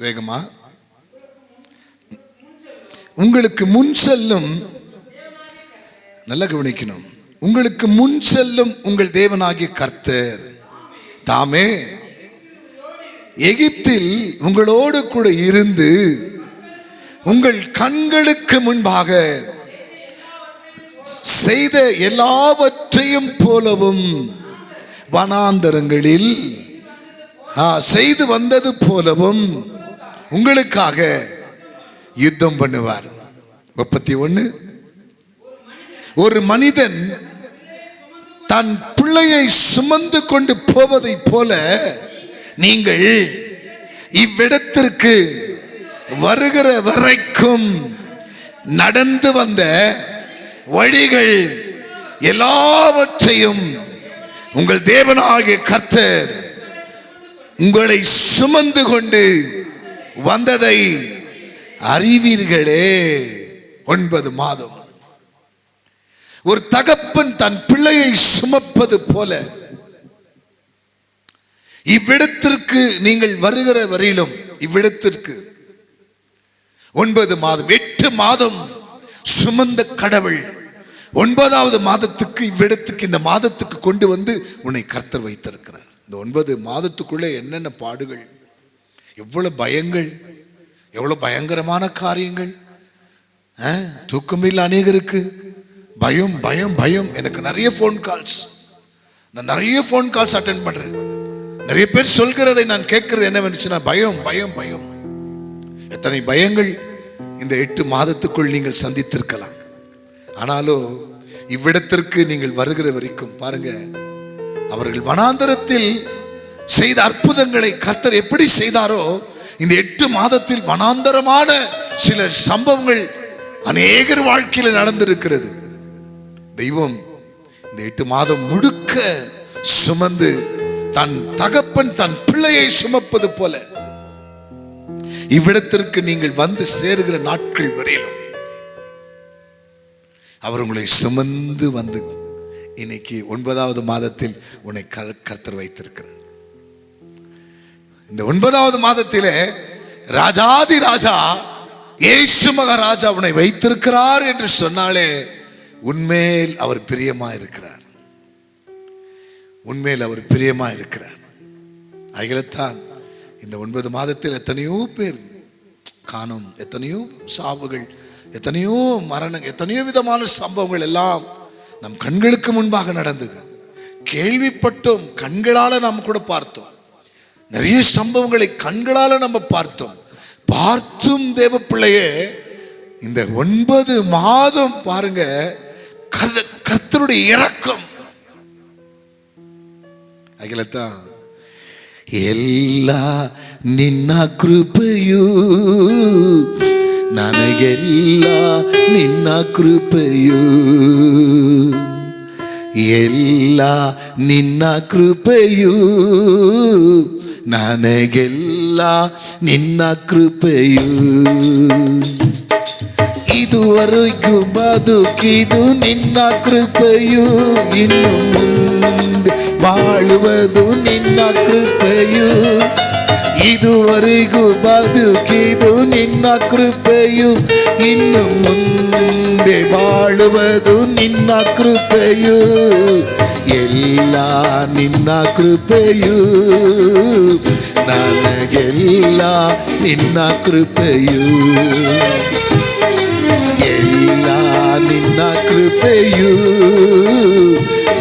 வேகமா. உங்களுக்கு முன் செல்லும், நல்லா கவனிக்கணும், உங்களுக்கு முன் செல்லும் உங்கள் தேவனாகிய கர்த்தர் தாமே எகிப்தில் உங்களோடு கூட இருந்து உங்கள் கண்களுக்கு முன்பாக செய்த எல்லாவற்றையும் போலவும் வனாந்தரங்களில் செய்து வந்தது போலவும் உங்களுக்காக யுத்தம் பண்ணுவார். 31. ஒரு மனிதன் தன் பிள்ளையை சுமந்து கொண்டு போவதை போல நீங்கள் இவ்விடத்திற்கு வருகிற வரைக்கும் நடந்து வந்த வழிகள் எல்லாவற்றையும் உங்கள் தேவனாகிய கர்த்தர் உங்களை சுமந்து கொண்டு வந்ததை அறிவீர்களே. 9 மாதம் ஒரு தகப்பன் தன் பிள்ளையை சுமப்பது போல இவ்விடத்திற்கு நீங்கள் வருகிற வரையிலும் இவ்விடத்திற்கு 9 மாதம் 8 மாதம் சுமந்த கடவுள் 9வது மாதத்துக்கு இவ்விடத்துக்கு இந்த மாதத்துக்கு கொண்டு வந்து உன்னை கர்த்தர் வைத்திருக்கிறார். இந்த 9 மாதத்துக்குள்ளே என்னென்ன பாடுகள், எவ்வளவு பயங்கள், எவ்வளவு பயங்கரமான காரியங்கள். தூக்கமில்லை அநேகருக்கு, பயம் பயம் பயம். எனக்கு நிறைய ஃபோன் கால்ஸ், நான் நிறைய ஃபோன் கால்ஸ் அட்டென்ட் பண்றேன். நிறைய பேர் சொல்கிறதை நான் கேட்கிறது என்னவென்றுச்சுன்னா பயம் பயம் பயம். எத்தனை பயங்கள் இந்த 8 மாதத்துக்குள் நீங்கள் சந்தித்திருக்கலாம். ஆனாலும் இவ்விடத்திற்கு நீங்கள் வருகிற வரைக்கும் பாருங்க, அவர்கள் வனாந்தரத்தில் செய்த அற்புதங்களை கர்த்தர் எப்படி செய்தாரோ இந்த 8 மாதத்தில் வனாந்தரமான சில சம்பவங்கள் அநேகர் வாழ்க்கையில் நடந்திருக்கிறது. தெய்வம் இந்த 8 மாதம் முழுக்க சுமந்து தன் தகப்பன் தன் பிள்ளையை சுமப்பது போல இவ்விடத்திற்கு நீங்கள் வந்து சேருகிற நாட்கள் வரையிலும் அவர் உங்களை சுமந்து வந்து இன்னைக்கு 9வது மாதத்தில் உன்னை கர்த்தர் வைத்திருக்கிறார். இந்த 9வது மாதத்திலே ராஜாதி ராஜா இயேசு மகாராஜா உன்னை வைத்திருக்கிறார் என்று சொன்னாலே உன்மேல் அவர் பிரியமா இருக்கிறார். உன்மேல் அவர் பிரியமா இருக்கிறார். அகிலத்தான் இந்த 9 மாதத்தில் எத்தனையோ பேர் காணும், எத்தனையோ சாவுகள், எத்தனையோ மரணங்கள், எத்தனையோ விதமான சம்பவங்கள் எல்லாம் நம் கண்களுக்கு முன்பாக நடந்தது. கேள்விப்பட்டோம், கண்களால நாம் கூட பார்த்தோம். நிறைய சம்பவங்களை கண்களால நம்ம பார்த்தோம். பார்த்தும் தேவ பிள்ளையே இந்த 9 மாதம் பாருங்க கர்த்தருடைய இரக்கம். ಅಗಿಲತ್ತಾ ಎಲ್ಲ ನಿನ್ನ ಕೃಪೆಯು ನನಗೆಲ್ಲ ನಿನ್ನ ಕೃಪೆಯು ಎಲ್ಲ ನಿನ್ನ ಕೃಪೆಯು ನನಗೆಲ್ಲ ನಿನ್ನ ಕೃಪೆಯು. ಇದುವರೆಗೂ ಬದುಕಿದು ನಿನ್ನ ಕೃಪೆಯು, ಇನ್ನು ಮುಂದೆ ಬಾಳುವುದು ನಿನ್ನ ಕೃಪೆಯು. ಇದುವರೆಗೂ ಬದುಕಿದು ನಿನ್ನ ಕೃಪೆಯು, ಇನ್ನು ಮುಂದೆ ಬಾಳುವುದು ನಿನ್ನ ಕೃಪೆಯು. ಎಲ್ಲ ನಿನ್ನ ಕೃಪೆಯು, ನನಗೆಲ್ಲ ನಿನ್ನ ಕೃಪೆಯು. ಎಲ್ಲ ನಿನ್ನ ಕೃಪೆಯು,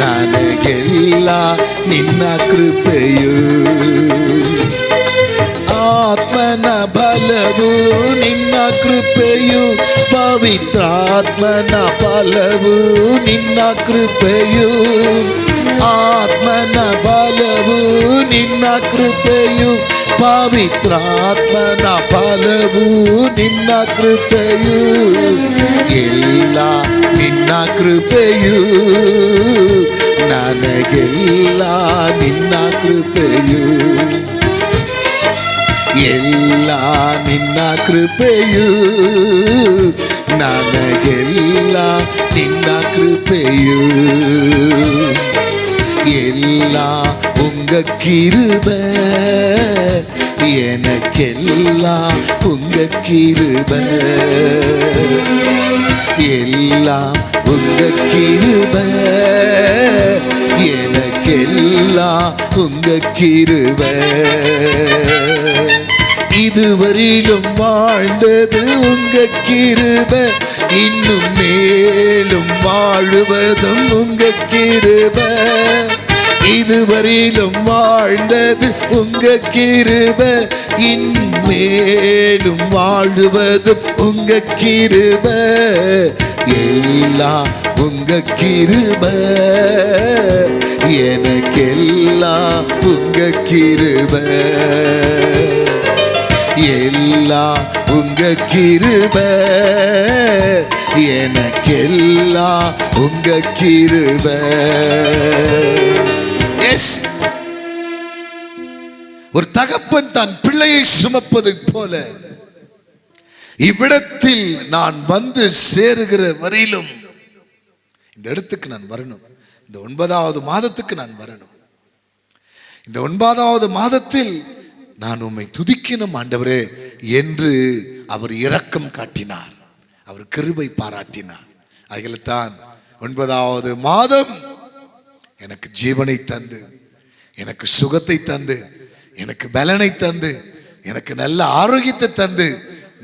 ನನಗೆಲ್ಲ ನಿನ್ನ ಕೃಪೆಯು. ಆತ್ಮನ ಬಲವು ನಿನ್ನ ಕೃಪೆಯು, ಪವಿತ್ರಾತ್ಮನ ಫಲವು ನಿನ್ನ ಕೃಪೆಯು. ಆತ್ಮನ ಬಲವು ನಿನ್ನ ಕೃಪೆಯು, ಪವಿತ್ರಾತ್ಮನ ಫಲವು ನಿನ್ನ ಕೃಪೆಯು. ಎಲ್ಲ ನಿನ್ನ ಕೃಪೆಯು, ನನಗೆಲ್ಲ ನಿನ್ನ ಕೃಪೆಯು. ಎಲ್ಲ ನಿನ್ನ ಕೃಪೆಯು, ನನಗೆಲ್ಲ ನಿನ್ನ ಕೃಪೆಯು. ಎಲ್ಲ உங்க கிருபை, எனக்கெல்லாம் உங்க கிருபை. எல்லாம் உங்க கிருபை, எனக்கெல்லாம் உங்க கிருபை. இதுவரையிலும் வாழ்ந்தது உங்க கிருபை, இன்னும் மேலும் வாழுவதும் உங்க கிருபை. இதுவரையிலும் வாழ்ந்தது உங்க கிருபை, இன்மேலும் வாழுவதும் உங்க கிருபை. எல்லாம் உங்க கிருபை, எனக்கெல்லாம் உங்க கிருபை. எல்லாம் உங்க கிருபை, எனக்கெல்லாம் உங்க கிருபை. ஒரு தகப்பன் தன் பிள்ளையை சுமப்பது போல இவ்விடத்தில் நான் வந்து சேருகிற வரையிலும் இந்த இடத்துக்கு நான் வரணும். இந்த 9வது மாதத்துக்கு நான் வரணும். இந்த 9வது மாதத்தில் நான் உம்மை துதிக்கணும் ஆண்டவரே என்று அவர் இரக்கம் காட்டினார், அவர் கிருபை பாராட்டினார். அதில்தான் 9வது மாதம் எனக்கு ஜீவனை தந்து, எனக்கு சுகத்தை தந்து, எனக்கு பலனை தந்து, எனக்கு நல்ல ஆரோக்கியத்தை தந்து,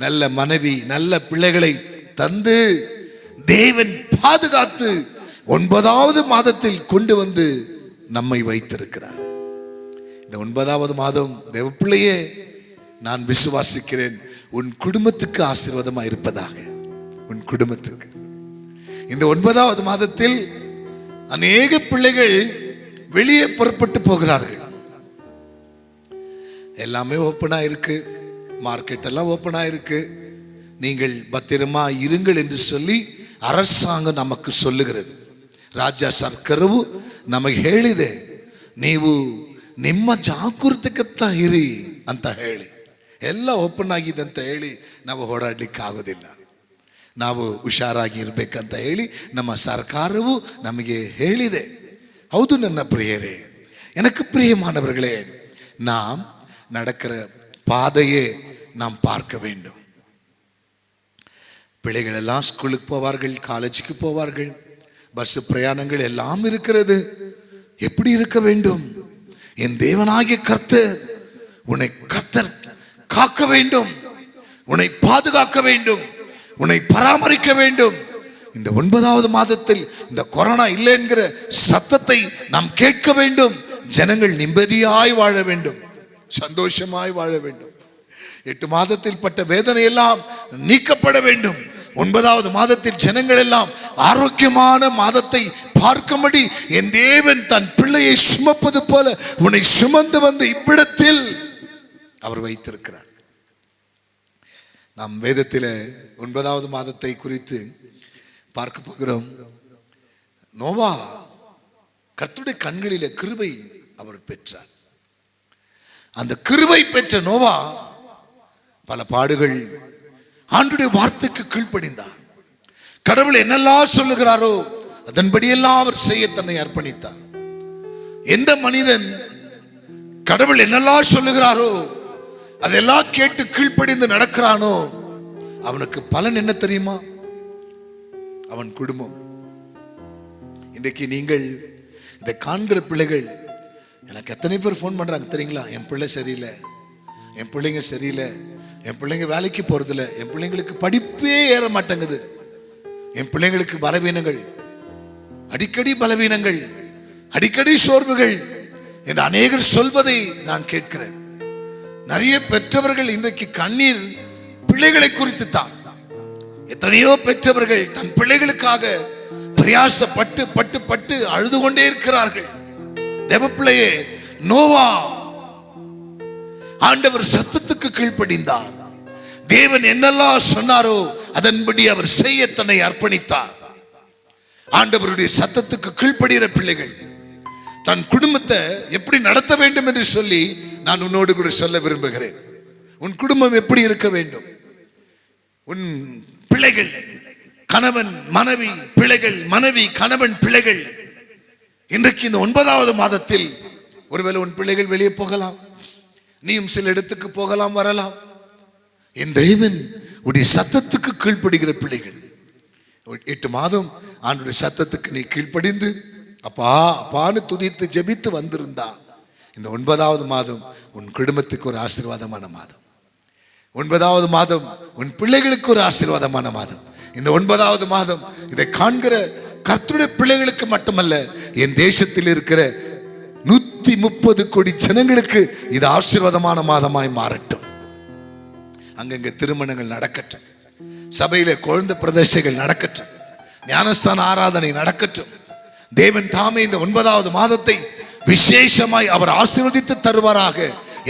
நல்ல மனைவி நல்ல பிள்ளைகளை தந்து, தேவன் பாதுகாத்து 9வது மாதத்தில் கொண்டு வந்து நம்மை வைத்திருக்கிறார். இந்த 9வது மாதம் தேவ பிள்ளையே, நான் விசுவாசிக்கிறேன் உன் குடும்பத்துக்கு ஆசீர்வாதமாக இருப்பதாக. உன் குடும்பத்துக்கு இந்த 9வது மாதத்தில் அநேக பிள்ளைகள் வெளியே புறப்பட்டு போகிறார்கள். எல்லாமே ஓப்பனா இருக்கு, மார்க்கெட் எல்லாம் ஓப்பனா இருக்கு. நீங்கள் பத்திரமா இருங்கள் என்று சொல்லி அரசாங்கம் நமக்கு சொல்லுகிறது. ರಾಜ್ಯ ಸರ್ಕಾರವು ನಮಗೆ ಹೇಳಿದೆ, ನೀವು ನಿಮ್ಮ ಜಾಗೃತಿಕತ್ತ ಇರಿ ಅಂತ ಹೇಳಿ. ಎಲ್ಲ ಓಪನ್ ಆಗಿದೆ ಅಂತ ಹೇಳಿ ನಾವು ಓಡಾಡ್ಲಿಕ್ಕೆ ಆಗೋದಿಲ್ಲ. ನಾವು ಹುಷಾರಾಗಿ ಇರಬೇಕಂತ ಹೇಳಿ ನಮ್ಮ ಸರ್ಕಾರವು ನಮಗೆ ಹೇಳಿದೆ. ಹೌದು ನನ್ನ ಪ್ರಿಯರೇ, எனக்கு பிரியமானவர்களே, நாம் நடக்கிற பாதையை நாம் பார்க்க வேண்டும். பிள்ளைகள் எல்லாம் ஸ்கூலுக்கு போவார்கள், காலேஜுக்கு போவார்கள், பஸ் பிரயாணங்கள் எல்லாம் இருக்கிறது. எப்படி இருக்க வேண்டும்? என் தேவனாகிய கர்த்தர் உன்னை காக்க வேண்டும், உன்னை பாதுகாக்க வேண்டும், உன்னை பராமரிக்க வேண்டும். இந்த 9வது மாதத்தில் இந்த கொரோனா இல்லை என்கிற சத்தத்தை நாம் கேட்க வேண்டும். ஜனங்கள் நிம்மதியாய் வாழ வேண்டும், சந்தோஷமாய் வாழ வேண்டும். 8 மாதத்தில் பட்ட வேதனை எல்லாம் நீக்கப்பட வேண்டும். 9வது மாதத்தில் ஜனங்கள் எல்லாம் ஆரோக்கியமான மாதத்தை பார்க்கும்படி என் தேவன் தன் பிள்ளையை சுமப்பது போல உன்னை சுமந்து வந்து இவ்விடத்தில் அவர் வைத்திருக்கிறார். நாம் வேதத்தில் 9வது மாதத்தை குறித்து பார்க்க போகிறோம். நோவா கர்த்தருடைய கண்களிலே கிருபை அவர் பெற்றார். அந்த கிருபை பெற்ற நோவா பல பாடுகள், ஆண்டுடைய வார்த்தைக்கு கீழ்ப்படிந்தார். கடவுள் என்னெல்லாம் சொல்லுகிறாரோ அதன்படியெல்லாம் அவர் செய்ய தன்னை அர்ப்பணித்தார். எந்த மனிதன் கடவுள் என்னெல்லாம் சொல்லுகிறாரோ அதெல்லாம் கேட்டு கீழ்ப்படிந்து நடக்கிறானோ அவனுக்கு பலன் என்ன தெரியுமா? அவன் குடும்பம். இன்றைக்கு நீங்கள் இதை காண்கிற பிள்ளைகள், எனக்கு எத்தனை பேர் ஃபோன் பண்றாங்க தெரியுங்களா? என் பிள்ளை சரியில்லை, என் பிள்ளைங்க சரியில்லை, என் பிள்ளைங்க வேலைக்கு போறதில்லை, என் பிள்ளைங்களுக்கு படிப்பே ஏற மாட்டேங்குது, என் பிள்ளைங்களுக்கு பலவீனங்கள், அடிக்கடி பலவீனங்கள், அடிக்கடி சோர்வுகள் என்று அநேகர் சொல்வதை நான் கேட்கிறேன். நிறைய பெற்றவர்கள் இன்றைக்கு கண்ணீர் பிள்ளைகளை குறித்து தான். எத்தனையோ பெற்றவர்கள் தன் பிள்ளைகளுக்காக பிரயாசப்பட்டு பட்டு பட்டு அழுது கொண்டே இருக்கிறார்கள். தேவப்பிள்ளையே, நோவா ஆண்டவர் சத்தத்துக்கு கீழ்ப்படிந்தார். தேவன் என்னெல்லாம் சொன்னாரோ அதன்படி அவர் செய்ய தன்னை அர்ப்பணித்தார். ஆண்டவருடைய சத்தத்துக்கு கீழ்ப்படுகிற பிள்ளைகள் தன் குடும்பத்தை எப்படி நடத்த வேண்டும் என்று சொல்லி நான் உன்னோடு கூட சொல்ல விரும்புகிறேன். உன் குடும்பம் எப்படி இருக்க வேண்டும்? உன் பிள்ளைகள், கணவன் மனைவி, பிள்ளைகள் மனைவி கணவன் பிள்ளைகள். இன்றைக்கு இந்த 9வது மாதத்தில் ஒருவேளை உன் பிள்ளைகள் வெளியே போகலாம், நீயும் சில இடத்துக்கு போகலாம் வரலாம். என் தேவன் உடைய சத்தத்துக்கு கீழ்ப்படுகிற பிள்ளைகள் 8 மாதம் ஆண்டுடைய சத்தத்துக்கு நீ கீழ்ப்படிந்து அப்பா அப்பான்னு துதித்து ஜெபித்து வந்திருந்தா இந்த 9வது மாதம் உன் குடும்பத்துக்கு ஒரு ஆசீர்வாதமான மாதம். 9வது மாதம் உன் பிள்ளைகளுக்கு ஒரு ஆசீர்வாதமான மாதம். இந்த 9வது மாதம் இதை காண்கிற கர்த்தருடைய பிள்ளைகளுக்கு மட்டுமல்ல, என் தேசத்தில் இருக்கிற 130 கோடி ஜனங்களுக்கு இது ஆசீர்வாதமான மாதமாய் மாறட்டும். அங்கங்க திருமணங்கள் நடக்கட்டும், சபையில குழந்தை பிரதிஷ்டைகள் நடக்கட்டும், ஞானஸ்தான ஆராதனை நடக்கட்டும். தேவன் தாமே இந்த 9வது மாதத்தை விசேஷமாய் அவர் ஆசீர்வதித்து தருவாராக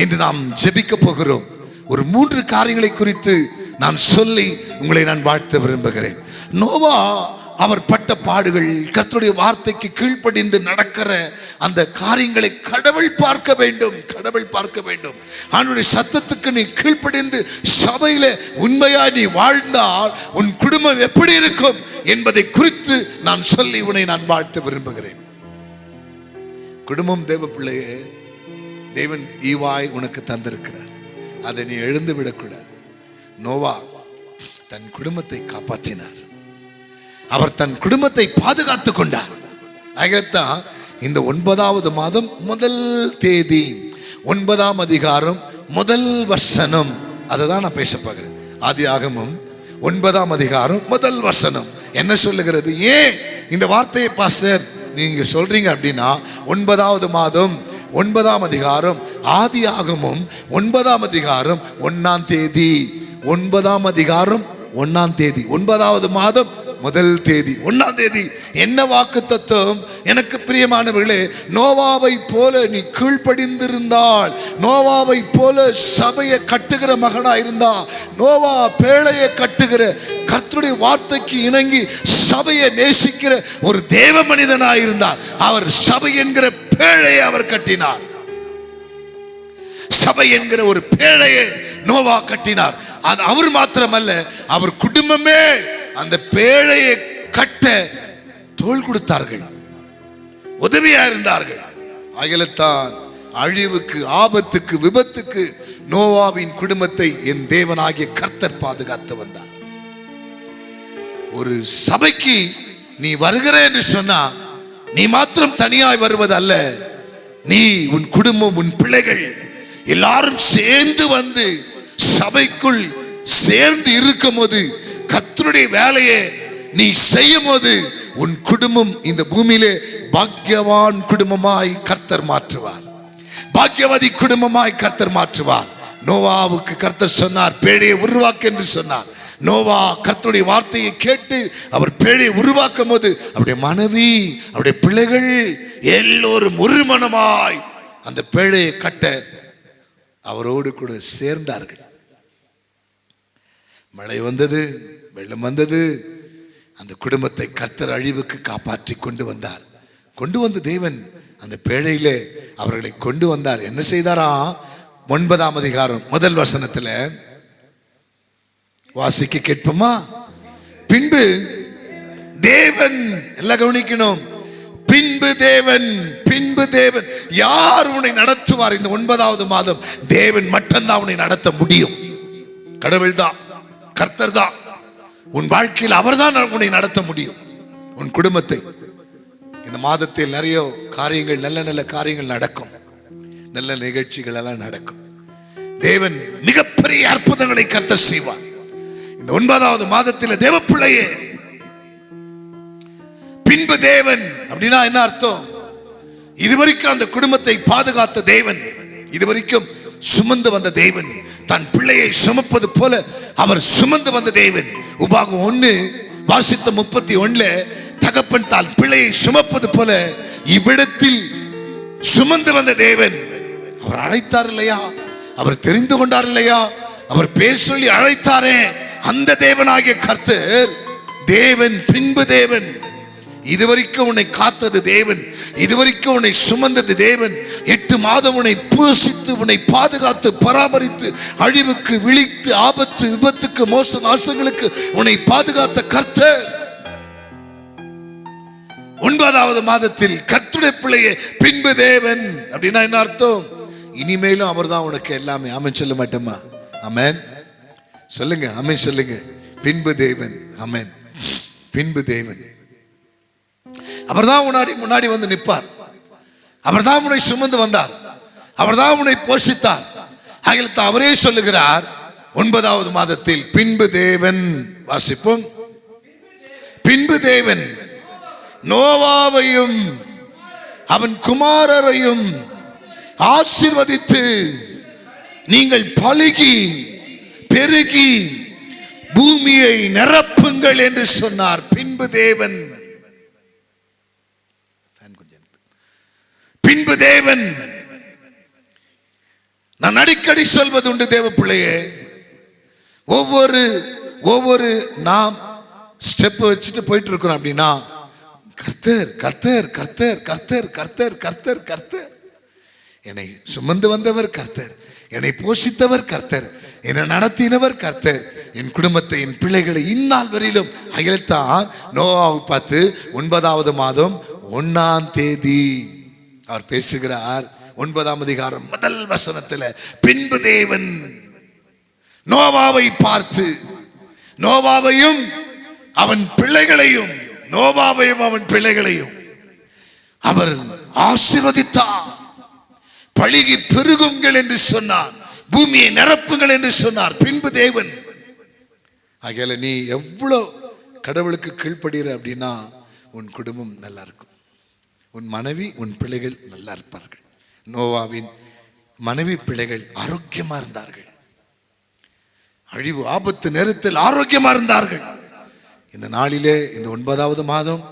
என்று நாம் ஜெபிக்க போகிறோம். ஒரு 3 காரியங்களை குறித்து நான் சொல்லி உங்களை நான் வாழ்த்த விரும்புகிறேன். நோவா அவர் பட்ட பாடுகள், கர்த்தருடைய வார்த்தைக்கு கீழ்ப்படிந்து நடக்கிற அந்த காரியங்களை கடவுள் பார்க்க வேண்டும், கடவுள் பார்க்க வேண்டும். ஆண்டவருடைய சத்தத்துக்கு நீ கீழ்ப்படிந்து சபையில உண்மையா நீ வாழ்ந்தால் உன் குடும்பம் எப்படி இருக்கும் என்பதை குறித்து நான் சொல்லி உன்னை நான் வாழ்த்த விரும்புகிறேன். குடும்பம் தேவ பிள்ளையே, தேவன் ஈவாய் உனக்கு தந்திருக்கிறார், அதை நீ எழுந்து விடக்கூடாது. நோவா தன் குடும்பத்தை காப்பாற்றினார், அவர் தன் குடும்பத்தை பாதுகாத்து கொண்டார். ஆகத்தான் இந்த 9வது மாதம் முதல் தேதி 9ஆம் அதிகாரம் முதல் வசனம் அதை தான் நான் பேச பார்க்கிறேன். ஆதியாகமம் 9ஆம் அதிகாரம் முதல் வசனம் என்ன சொல்லுகிறது? ஏன் இந்த வார்த்தையை பாஸ்டர் நீங்க சொல்றீங்க அப்படின்னா, 9வது மாதம் 9ஆம் அதிகாரம் ஆதியாகமம் 9ஆம் அதிகாரம் 1ஆம் தேதி, 9ஆம் அதிகாரம் 1ஆம் தேதி, 9வது மாதம் முதல் தேதி 1ஆம் தேதி. என்ன வாக்கு தத்துவம்? எனக்கு பிரியமானவர்களே, நோவாவை போல நீ கீழ்ப்படிந்திருந்தால், நோவாவை போல சபையை கட்டுகிற மகனா இருந்தா, நோவா பேழையை கட்டுகிற கர்த்தருடைய வார்த்தைக்கு இணங்கி சபையை நேசிக்கிற ஒரு தேவ மனிதனாய் இருந்தார். அவர் சபை என்கிற பேழையை அவர் கட்டினார். சபை என்கிற ஒரு பேழையை நோவா கட்டினார். அது அவர் மாத்திரமல்ல, அவர் குடும்பமே அந்த பேழையை கட்ட தோள் கொடுத்தார்கள், உதவியா இருந்தார்கள். அகிலத்தான் அழிவுக்கு, ஆபத்துக்கு, விபத்துக்கு நோவாவின் குடும்பத்தை என் தேவனாகிய கர்த்தர் பாதுகாத்து வந்தார். ஒரு சபைக்கு நீ வருகிற என்று சொன்னா நீ மாத்திரம் தனியாய் வருவது அல்ல, நீ உன் குடும்பம் உன் பிள்ளைகள் எல்லாரும் சேர்ந்து வந்து சபைக்குள் சேர்ந்து இருக்கும் போது, கர்த்தருடைய வேலையை நீ செய்யும் போது உன் குடும்பம் இந்த பூமியிலே பாக்கியவான் குடும்பமாய் கர்த்தர் மாற்றுவார், பாக்கியவதி குடும்பமாய் கர்த்தர் மாற்றுவார். நோவாவுக்கு கர்த்தர் சொன்னார், பேழையை உருவாக்கு என்று சொன்னார். நோவா கர்த்தருடைய வார்த்தையை கேட்டு அவர் பேழையை உருவாக்கும் போது அவருடைய மனைவி, அவருடைய பிள்ளைகள் எல்லோரும் ஒரு மனமாய் அந்த பேழையை கட்ட அவரோடு கூட சேர்ந்தார்கள். மழை வந்தது, வெள்ளம் வந்தது, அந்த குடும்பத்தை கர்த்தர் அழிவுக்கு காப்பாற்றி கொண்டு வந்தார். கொண்டு வந்த தேவன் அந்த பேழையிலே அவர்களை கொண்டு வந்தார். என்ன செய்தாரா? 9ஆம் அதிகாரம் முதல் வசனத்துல வாசிக்க கேட்போமா? பின்பு தேவன், எல்லாம் கவனிக்கணும், பின்பு தேவன், பின்பு தேவன். யார் உன்னை நடத்துவார்? இந்த 9வது மாதம் தேவன் மட்டும்தான் உன்னை நடத்த முடியும். கடவுள் தான், கர்த்தர் தான். உன் வாழ்க்கையில் அவர்தான் உன்னை நடத்த முடியும். உன் குடும்பத்தை இந்த மாதத்தில் நிறைய காரியங்கள், நல்ல நல்ல காரியங்கள் நடக்கும், நல்ல நிகழ்ச்சிகள் எல்லாம் நடக்கும். தேவன் மிகப்பெரிய அற்புதங்களை கர்த்தர் செய்வார். இந்த 9வது மாதத்தில் தேவ பிள்ளையே, பின்பு தேவன் அப்படின்னா என்ன அர்த்தம்? இதுவரைக்கும் அந்த குடும்பத்தை பாதுகாத்த தேவன், இதுவரைக்கும் சுமந்து வந்த தேவன், தன் பிள்ளையை சுமப்பது போல அவர் சுமந்து வந்த தேவன். உபாகம் 1 வாசித்த 31 தகப்பன் தான் பிள்ளையை சுமப்பது போல இவ்விடத்தில் சுமந்து வந்த தேவன். அவர் அழைத்தார் இல்லையா? அவர் தெரிந்து கொண்டார் இல்லையா? அவர் பேர் சொல்லி அழைத்தாரே, அந்த தேவனாகிய கர்த்தர் தேவன், பின்பு தேவன். இதுவரைக்கும் உன்னை காத்தது தேவன், இதுவரைக்கும் உன்னை சுமந்தது தேவன். 8 மாதம் உன்னை பூசித்து, உன்னை பாதுகாத்து, பராமரித்து, அழிவுக்கு, விழித்து, ஆபத்து, விபத்துக்கு, மோச நாசங்களுக்கு உன்னை பாதுகாத்த கர்த்தர் 9வது மாதத்தில் கர்த்தருடைய பிள்ளையே, பின்பு தேவன் அப்படின்னா என்ன அர்த்தம்? இனிமேலும் அவர் தான் உனக்கு எல்லாமே. ஆமென் சொல்ல மாட்டோமா? ஆமென் சொல்லுங்க, ஆமென் சொல்லுங்க. பின்பு தேவன், ஆமென். பின்பு தேவன் அவர்தான் முன்னாடி வந்து நிற்பார். அவர்தான் உன்னை சுமந்து வந்தார், அவர்தான் உன்னை போஷித்தார். ஆகிய அவரே சொல்லுகிறார் 9வது மாதத்தில் பின்பு தேவன். வாசிப்போம். பின்பு தேவன் நோவாவையும் அவன் குமாரரையும் ஆசீர்வதித்து, நீங்கள் பலுகி பெருகி பூமியை நிரப்புங்கள் என்று சொன்னார். பின்பு தேவன், பின்பு தேவன். நான் அடிக்கடி சொல்வது உண்டு தேவ பிள்ளையே, ஒவ்வொரு நாம் ஸ்டெப் வச்சுட்டு போயிட்டு இருக்கிறோம் அப்படின்னா, கர்த்தர் கர்த்தர் கர்த்தர் கர்த்தர் கர்த்தர் கர்த்தர் கர்த்தர், என்னை சுமந்து வந்தவர் கர்த்தர், என்னை போஷித்தவர் கர்த்தர், என்னை நடத்தினவர் கர்த்தர், என் குடும்பத்தை, என் பிள்ளைகளை இந்நாள் வரையிலும். அகிலத்தான் நோவாவை பார்த்து 9வது மாதம் 1ஆம் தேதி அவர் பேசுகிறார். 9ஆம் அதிகாரம் முதல் வசனத்தில், பின்பு தேவன் நோவாவை பார்த்து, நோவாவையும் அவன் பிள்ளைகளையும், நோவாவையும் அவன் பிள்ளைகளையும் அவர் ஆசீர்வதித்தார். பலுகி பெருகுங்கள் என்று சொன்னார், பூமியை நிரப்புங்கள் என்று சொன்னார். பின்பு தேவன். ஆகையால நீ எவ்வளவு கடவுளுக்கு கீழ்ப்படுகிற அப்படின்னா உன் குடும்பம் நல்லா இருக்கும், உன் மனைவி, உன் பிள்ளைகள் நல்லா இருப்பார்கள். நோவாவின் மனைவி பிள்ளைகள் ஆரோக்கியமா இருந்தார்கள், அழிவு ஆபத்து நேரத்தில் ஆரோக்கியமா இருந்தார்கள். இந்த நாளிலே, இந்த 9வது மாதம்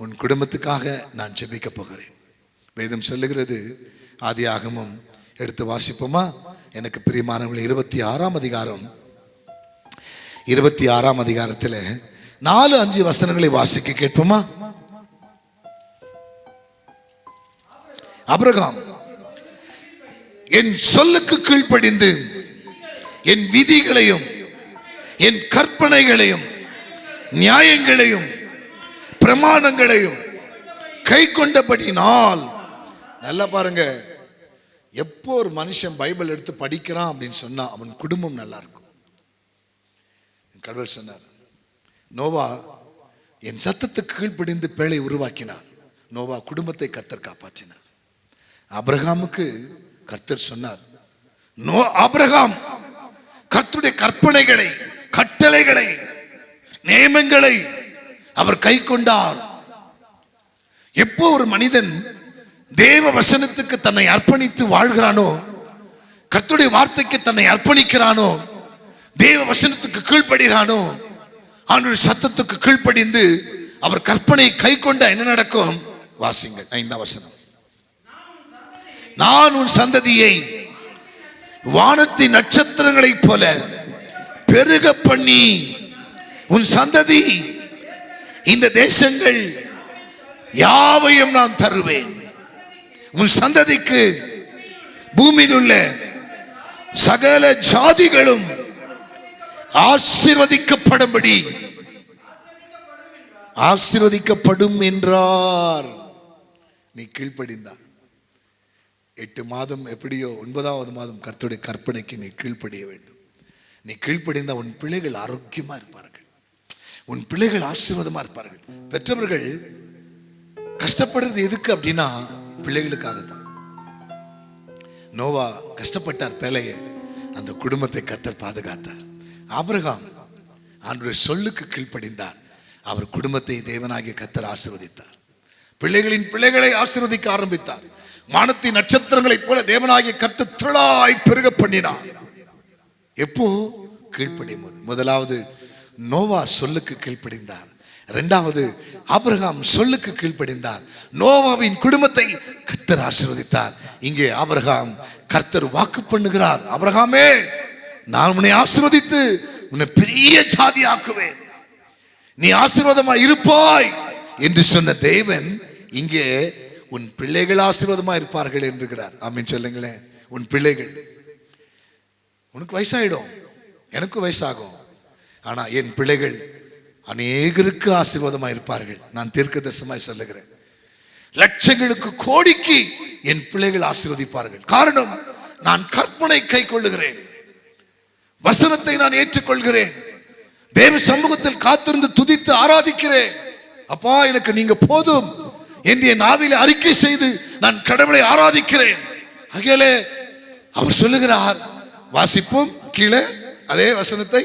உன் குடும்பத்துக்காக நான் ஜெபிக்க போகிறேன். வேதம் சொல்லுகிறது, ஆதியாகமம் எடுத்து வாசிப்போமா? எனக்கு பிரியமானவர்களே, 26ஆம் அதிகாரம், 26ஆம் அதிகாரத்தில் 4-5 வசனங்களை வாசிக்க கேட்போமா? ஆபிரகாம் என் சொல்லுக்கு கீழ்ப்படிந்து என் விதிகளையும் என் கற்பனைகளையும் நியாயங்களையும் பிரமாணங்களையும் கை கொண்டபடினால். நல்லா பாருங்க, எப்போ ஒரு மனுஷன் பைபிள் எடுத்து படிக்கிறான் அப்படின்னு சொன்னா அவன் குடும்பம் நல்லா இருக்கும். கடவுள் சொன்னார், நோவா என் சத்தத்துக்கு கீழ்ப்படிந்து பேழை உருவாக்கினார். நோவா குடும்பத்தை கர்த்தர் காப்பாற்றினார். ஆபிரகாமுக்கு கர்த்தர் சொன்னார், ஆபிரகாம் கர்த்தருடைய கற்பனைகளை, கட்டளைகளை, நியமங்களை அவர் கை கொண்டார். எப்போ ஒரு மனிதன் தேவ வசனத்துக்கு தன்னை அர்ப்பணித்து வாழ்கிறானோ, கர்த்தருடைய வார்த்தைக்கு தன்னை அர்ப்பணிக்கிறானோ, தேவ வசனத்துக்கு கீழ்ப்படுகிறானோ, ஆண்டவருடைய சத்தத்துக்கு கீழ்ப்படிந்து அவர் கற்பனை கை கொண்ட என்ன நடக்கும்? வாசிங்கள் 5ஆம் வசனம். நான் உன் சந்ததியை வானத்தின் நட்சத்திரங்களைப் போல பெருக பண்ணி, உன் சந்ததி இந்த தேசங்கள் யாவையும் நான் தருவேன். உன் சந்ததிக்கு பூமியில் உள்ள சகல ஜாதிகளும் ஆசீர்வதிக்கப்படும்படி ஆசீர்வதிக்கப்படும் என்றார். நீ கீழ்ப்படிந்தார் 8 மாதம் எப்படியோ 9வது மாதம் கர்த்தருடைய கற்பனைக்கு நீ கீழ்ப்படிய வேண்டும். நீ கீழ்ப்படிந்தா உன் பிள்ளைகள் ஆரோக்கியமா இருப்பார்கள், உன் பிள்ளைகள் ஆசீர்வாதமா இருப்பார்கள். பெற்றவர்கள் கஷ்டப்படுறது எதுக்கு அப்படின்னா பிள்ளைகளுக்காகத்தான். நோவா கஷ்டப்பட்டார், பேலைய அந்த குடும்பத்தை கர்த்தர் பாதுகாத்தார். ஆபிரகாம் ஆண்டவருடைய சொல்லுக்கு கீழ்ப்படிந்தார், அவர் குடும்பத்தை தேவனாகிய கர்த்தர் ஆசீர்வதித்தார். பிள்ளைகளின் பிள்ளைகளை ஆசீர்வதிக்க ஆரம்பித்தார். வானத்தின் நட்சத்திரங்களைப் போல தேவனாகிய கர்த்தர் திரளாய் பெருக பண்ணினார். எப்போ? கீழ்ப்படியும் போது. முதலாவது நோவா சொல்லுக்கு கீழ்ப்படிந்தார், இரண்டாவது ஆபிரகாம் சொல்லுக்கு கீழ்ப்படிந்தார். நோவாவின் குடும்பத்தை கர்த்தர் ஆசீர்வதித்தார். இங்கே ஆபிரகாம் கர்த்தர் வாக்கு பண்ணுகிறார், ஆபிரகாமே நான் உன்னை ஆசீர்வதித்து உன்னை பெரிய ஜாதி ஆக்குவேன், நீ ஆசீர்வாதமா இருப்பாய் என்று சொன்ன தேவன் இங்கே உன் பிள்ளைகள் ஆசீர்வாதமா இருப்பார்கள் என்கிறார். ஆமீன் சொல்லுங்களேன். உன் பிள்ளைகள், உனக்கு வயசாயிடும், எனக்கு வயசாகும், ஆனா என் பிள்ளைகள் அநேகருக்கு ஆசீர்வாதமா இருப்பார்கள். நான் தீர்க்கதரிசனமாய் சொல்லுகிறேன், லட்சங்களுக்கு கோடிக்கு என் பிள்ளைகள் ஆசீர்வதிப்பார்கள். காரணம், நான் கற்பனை கை கொள்ளுகிறேன், வசனத்தை நான் ஏற்றுக்கொள்கிறேன், தேவ சமூகத்தில் காத்திருந்து துதித்து ஆராதிக்கிறேன். அப்பா எனக்கு நீங்க போதும் என்று என் நாவிலே அறிக்கை செய்து நான் கடவுளை ஆராதிக்கிறேன். ஆகையாலே அவர் சொல்லுகிறார், வாசிப்போம் கீழே அதே வசனத்தை.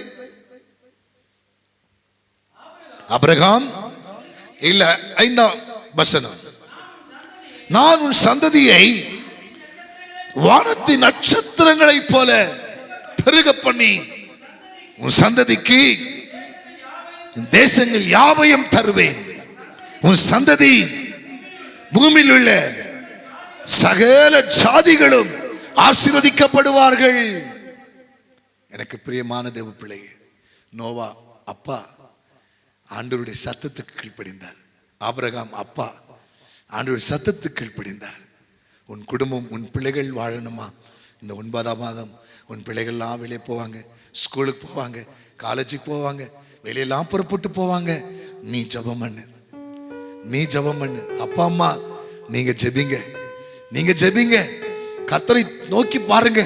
ஆபிரகாம் இல்ல 5ஆம் வசனம், நான் உன் சந்ததியை வானத்தின் நட்சத்திரங்களைப் போல பெருக பண்ணி உன் சந்ததிக்கு தேசங்கள் யாவையும் தருவேன், உன் சந்ததி பூமியில் உள்ள சகல ஜாதிகளும் ஆசீர்வதிக்கப்படுவார்கள். எனக்கு பிரியமான தேவ பிள்ளையே, நோவா அப்பா ஆண்டவருடைய சத்தத்துக்கு கீழ்ப்படிந்தார். ஆபிரகாம் அப்பா ஆண்டவருடைய சத்தத்துக்கு கீழ்ப்படிந்தார். உன் குடும்பம், உன் பிள்ளைகள் வாழணுமா? இந்த 9ஆம் மாதம் உன் பிள்ளைகள்லாம் வெளியே போவாங்க, ஸ்கூலுக்கு போவாங்க, காலேஜுக்கு போவாங்க, வெளியெல்லாம் புறப்பட்டு போவாங்க. நீ ஜெபம் பண்ணு, நீ ஜெபம் பண்ணு. அப்பா அம்மா நீங்க ஜெபிங்க, நீங்க ஜெபிங்க. கர்த்தரை நோக்கி பாருங்க,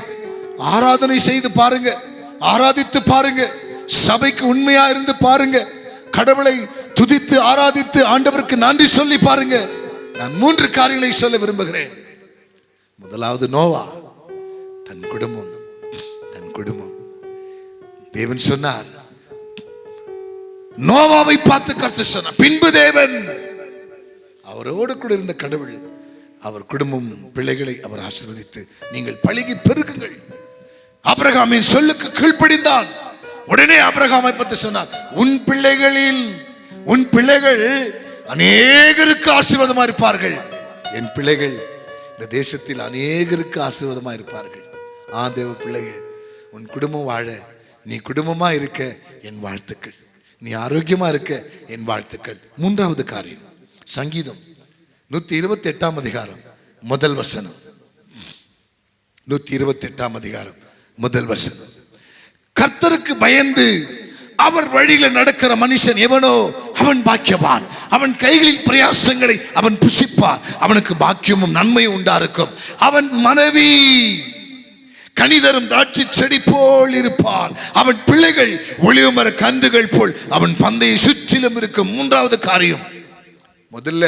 ஆராதனை செய்து பாருங்க, ஆராதித்து பாருங்க, சபைக்கு உண்மையா இருந்து பாருங்க, கடவுளை துதித்து ஆராதித்து ஆண்டவருக்கு நன்றி சொல்லி பாருங்க. நான் 3 காரியங்களை சொல்ல விரும்புகிறேன். முதலாவது நோவா, தன் குடும்பம், தன் குடும்பம். தேவன் சொன்னார், நோவாவை பார்த்து கர்த்தர் சொன்னார், பின்பு தேவன் அவரோடு கூட இருந்த கடவுள் அவர் குடும்பம் பிள்ளைகளை அவர் ஆசீர்வதித்து நீங்கள் பலுகி பெருகுங்கள். ஆபிரகாமின் சொல்லுக்கு கீழ்ப்படிந்தான். உடனே ஆபிரகாமை பற்றி சொன்னார், உன் பிள்ளைகள் அநேகருக்கு ஆசீர்வாதமா இருப்பார்கள். என் பிள்ளைகள் இந்த தேசத்தில் அநேகருக்கு ஆசீர்வாதமா இருப்பார்கள். தேவ பிள்ளையே, உன் குடும்பம் வாழ, நீ குடும்பமா இருக்க என் வாழ்த்துக்கள், நீ ஆரோக்கியமா இருக்க என் வாழ்த்துக்கள். 3வது காரியம், சங்கீதம் 128ஆம் அதிகாரம் முதல் வசனம். 128ஆம் அதிகாரம் முதல் வசனம். கர்த்தருக்கு பயந்து அவர் வழியில நடக்கிற மனுஷன் எவனோ அவன் பாக்கியவான், அவன் கைகளின் பிரயாசங்களை அவன் புசிப்பான், அவனுக்கு பாக்கியமும் நன்மையும் உண்டாயிருக்கும். அவன் மனைவி கனிதரும் திராட்சை செடி போல் இருப்பான், அவன் பிள்ளைகள் ஒளிவுமர கன்றுகள் போல் அவன் பந்தையை சுற்றிலும் இருக்கும். 3வது காரியம், முதல்ல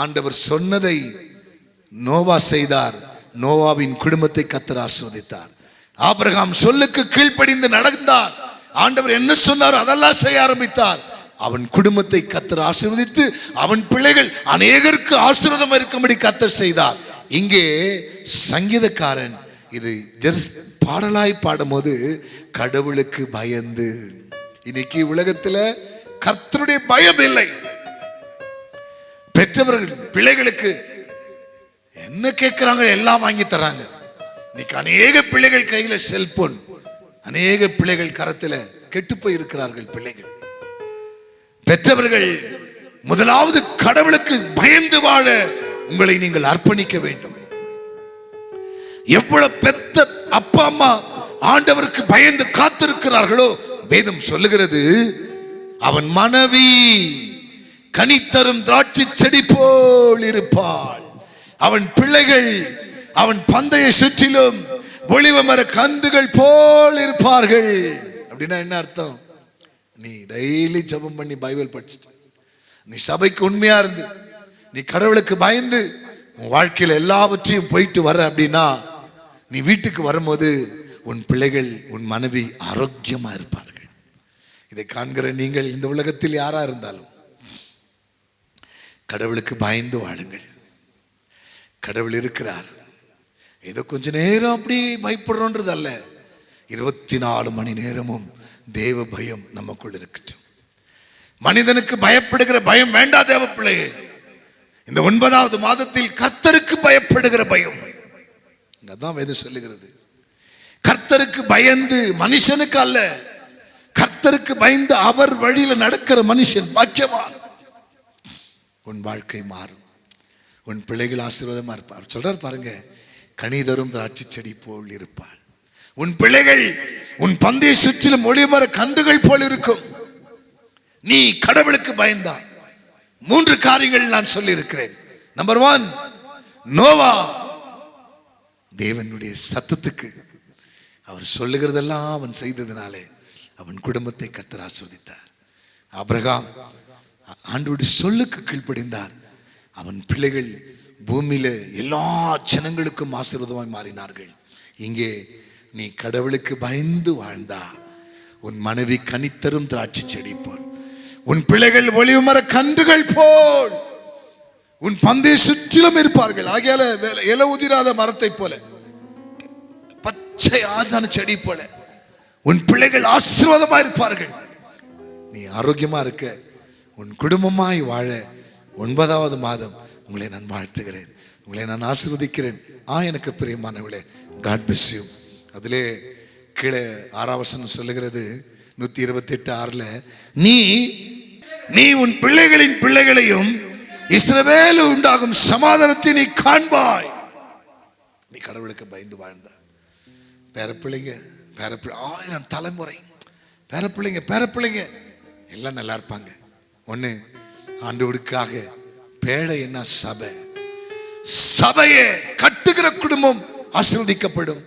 ஆண்டவர் சொன்னதை நோவா செய்தார். நோவாவின் குடும்பத்தை கர்த்தர் ஆசீர்வதித்தார். ஆபிரகாம் சொல்லுக்கு கீழ்ப்படிந்து நடந்தார். ஆண்டவர் என்ன சொன்னார் அதெல்லாம் செய்ய ஆரம்பித்தார். அவன் குடும்பத்தை கர்த்தர் ஆசீர்வதித்து அவன் பிள்ளைகள் அநேகருக்கு ஆசீர்வாதம் இருக்கும்படி கர்த்தர் செய்தார். இங்கே சங்கீதக்காரன் இது பாடலாய் பாடும்போது கடவுளுக்கு பயந்து. இன்னைக்கு உலகத்துல கர்த்தருடைய பயம் இல்லை. பெற்றவர்கள் பிள்ளைகளுக்கு என்ன கேட்கிறாங்க எல்லாம் வாங்கி தராங்க. இன்னைக்கு அநேக பிள்ளைகள் கையில செல்போன், அநேக பிள்ளைகள் கரத்துல கெட்டு போய் இருக்கிறார்கள் பிள்ளைகள். பெற்றவர்கள் முதலாவது கடவுளுக்கு பயந்து வாழ உங்களை நீங்கள் அர்ப்பணிக்க வேண்டும். எவ்வளவு பெத்த அப்பா அம்மா ஆண்டவருக்கு பயந்து காத்திருக்கிறார்களோ, வேதம் சொல்லுகிறது அவன் மனைவி கனித்தரும் திராட்சை செடி போல் இருப்பாள். அவன் பிள்ளைகள் அவன் பந்தய சுற்றிலும் ஒளிவ மர கன்றுகள் போல் இருப்பார்கள். அப்படின்னா என்ன அர்த்தம்? நீ டெய்லி ஜெபம் பண்ணி பைபிள் படிச்சுட்டு, நீ சபைக்கு உண்மையா இருந்து, நீ கடவுளுக்கு பயந்து உன் வாழ்க்கையில் எல்லாவற்றையும் போயிட்டு வர அப்படின்னா, நீ வீட்டுக்கு வரும்போது உன் பிள்ளைகள் உன் மனைவி ஆரோக்கியமா இருப்பார்கள். இதை காண்கிற நீங்கள் இந்த உலகத்தில் யாரா இருந்தாலும் கடவுளுக்கு பயந்து வாழுங்கள். கடவுள் இருக்கிறார். ஏதோ கொஞ்ச நேரம் அப்படி பயப்படுறோன்றது அல்ல, 24 மணி நேரமும் தேவ பயம் நமக்குள் இருக்கட்டும். மனிதனுக்கு பயப்படுகிற பயம் வேண்டாம் தேவ பிள்ளையே. இந்த 9வது மாதத்தில் கர்த்தருக்கு பயப்படுகிற பயம், அதான் வேதம் சொல்லுகிறது. கர்த்தருக்கு பயந்து, மனுஷனுக்கு அல்ல, கர்த்தருக்கு பயந்து அவர் வழியில நடக்கிற மனுஷன் பாக்கியவான். உன் வாழ்க்கை மாறும், உன் பிள்ளைகள் ஆசீர்வாதமா இருப்பார். சொல்றார் பாருங்க, கனிதரும் திராட்சை செடி போல் இருப்பாள். உன் பிள்ளைகள் உன் பந்தய சுற்றிலும் ஒளிமர கன்றுகள் போல் இருக்கும். நீ கடவுளுக்கு பயந்தா 3 காரியங்கள் நான் சொல்லி இருக்கிறேன். நம்பர் 1, நோவா தேவனுடைய சத்தத்துக்கு, அவர் சொல்லுகிறதெல்லாம் அவன் செய்ததினாலே அவன் குடும்பத்தை கர்த்தர் ஆசீர்வதித்தார். ஆபிரகாம் ஆண்டவருடைய சொல்லுக்கு கீழ்ப்படிந்தார். அவன் பிள்ளைகள் பூமியில எல்லா ஜனங்களுக்கும் ஆசீர்வாதமாய் மாறினார்கள். இங்கே நீ கடவுளுக்கு பயந்து வாழ்ந்தா உன் மனைவி கனித்தரும் திராட்சை செடி போல், உன் பிள்ளைகள் ஒளிவு மர கன்றுகள் போல் உன் பந்தய சுற்றிலும் இருப்பார்கள். ஆகையால இலை உதிராத மரத்தை போல, பச்சை ஆதான செடி போல உன் பிள்ளைகள் ஆசீர்வாதமா இருப்பார்கள். நீ ஆரோக்கியமா இருக்க, உன் குடும்பமாய் வாழ 9வது மாதம் உங்களை நான் வாழ்த்துகிறேன், உங்களை நான் ஆசீர்வதிக்கிறேன். எனக்கு பிரியமானவர்களே, God bless you. அதிலே கீழே 6ஆம் வசனம் சொல்லுகிறது, 128:6, நீ உன் பிள்ளைகளின் பிள்ளைகளையும் இஸ்ரவேல் உண்டாகும் சமாதானத்தை நீ காண்பாய். நீ கடவுளுக்கு பயந்து வாழ்ந்த பேரப்பிள்ளைங்க, 1000 தலைமுறை பேரப்பிள்ளைங்க எல்லாம் நல்லா இருப்பாங்க. ஒண்ணு, ஆண்டவருக்காக பேழை என்ன சபையை கட்டுகிற குடும்பம் ஆசீர்வதிக்கப்படும்.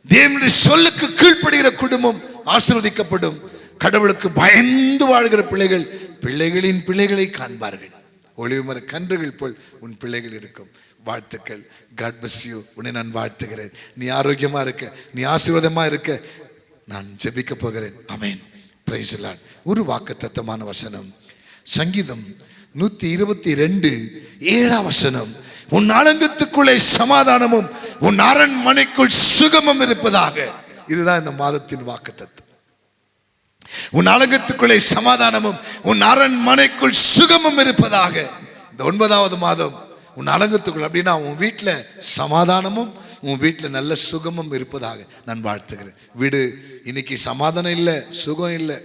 தேவனுடைய சொல்லுக்கு கீழ்ப்படுகிற குடும்பம் ஆசீர்வதிக்கப்படும். கடவுளுக்கு பயந்து வாழ்கிற பிள்ளைகள் பிள்ளைகளின் பிள்ளைகளை காண்பார்கள். ஒளிவுமர கன்றுகள் போல் உன் பிள்ளைகள் இருக்கும். வாழ்த்துக்கள். God bless you. உன்னை நான் வாழ்த்துகிறேன். நீ ஆரோக்கியமா இருக்க, நீ ஆசீர்வாதமா இருக்க நான் ஜெபிக்க போகிறேன். ஆமென். Praise the Lord. ஒரு வாக்குத்தத்தமான வசனம், சங்கீதம் 122:7 வசனம், உன் அலங்கத்துக்குள்ளே சமாதானமும் உன் அரண்மனைக்குள் சுகமும் இருப்பதாக. இதுதான் இந்த மாதத்தின் வாக்குத்தத்தம். உன் அலங்கத்துக்குள்ளே சமாதானமும் உன் அரண்மனைக்குள் சுகமும் இருப்பதாக. இந்த 9வது மாதம் உன் அலங்கத்துக்குள் அப்படின்னா உன் வீட்டுல சமாதானமும் உன் வீட்டுல நல்ல சுகமும் இருப்பதாக நான் வாழ்த்துகிறேன். வீடு இன்னைக்கு சமாதானம் இல்லை, சுகம் இல்லை,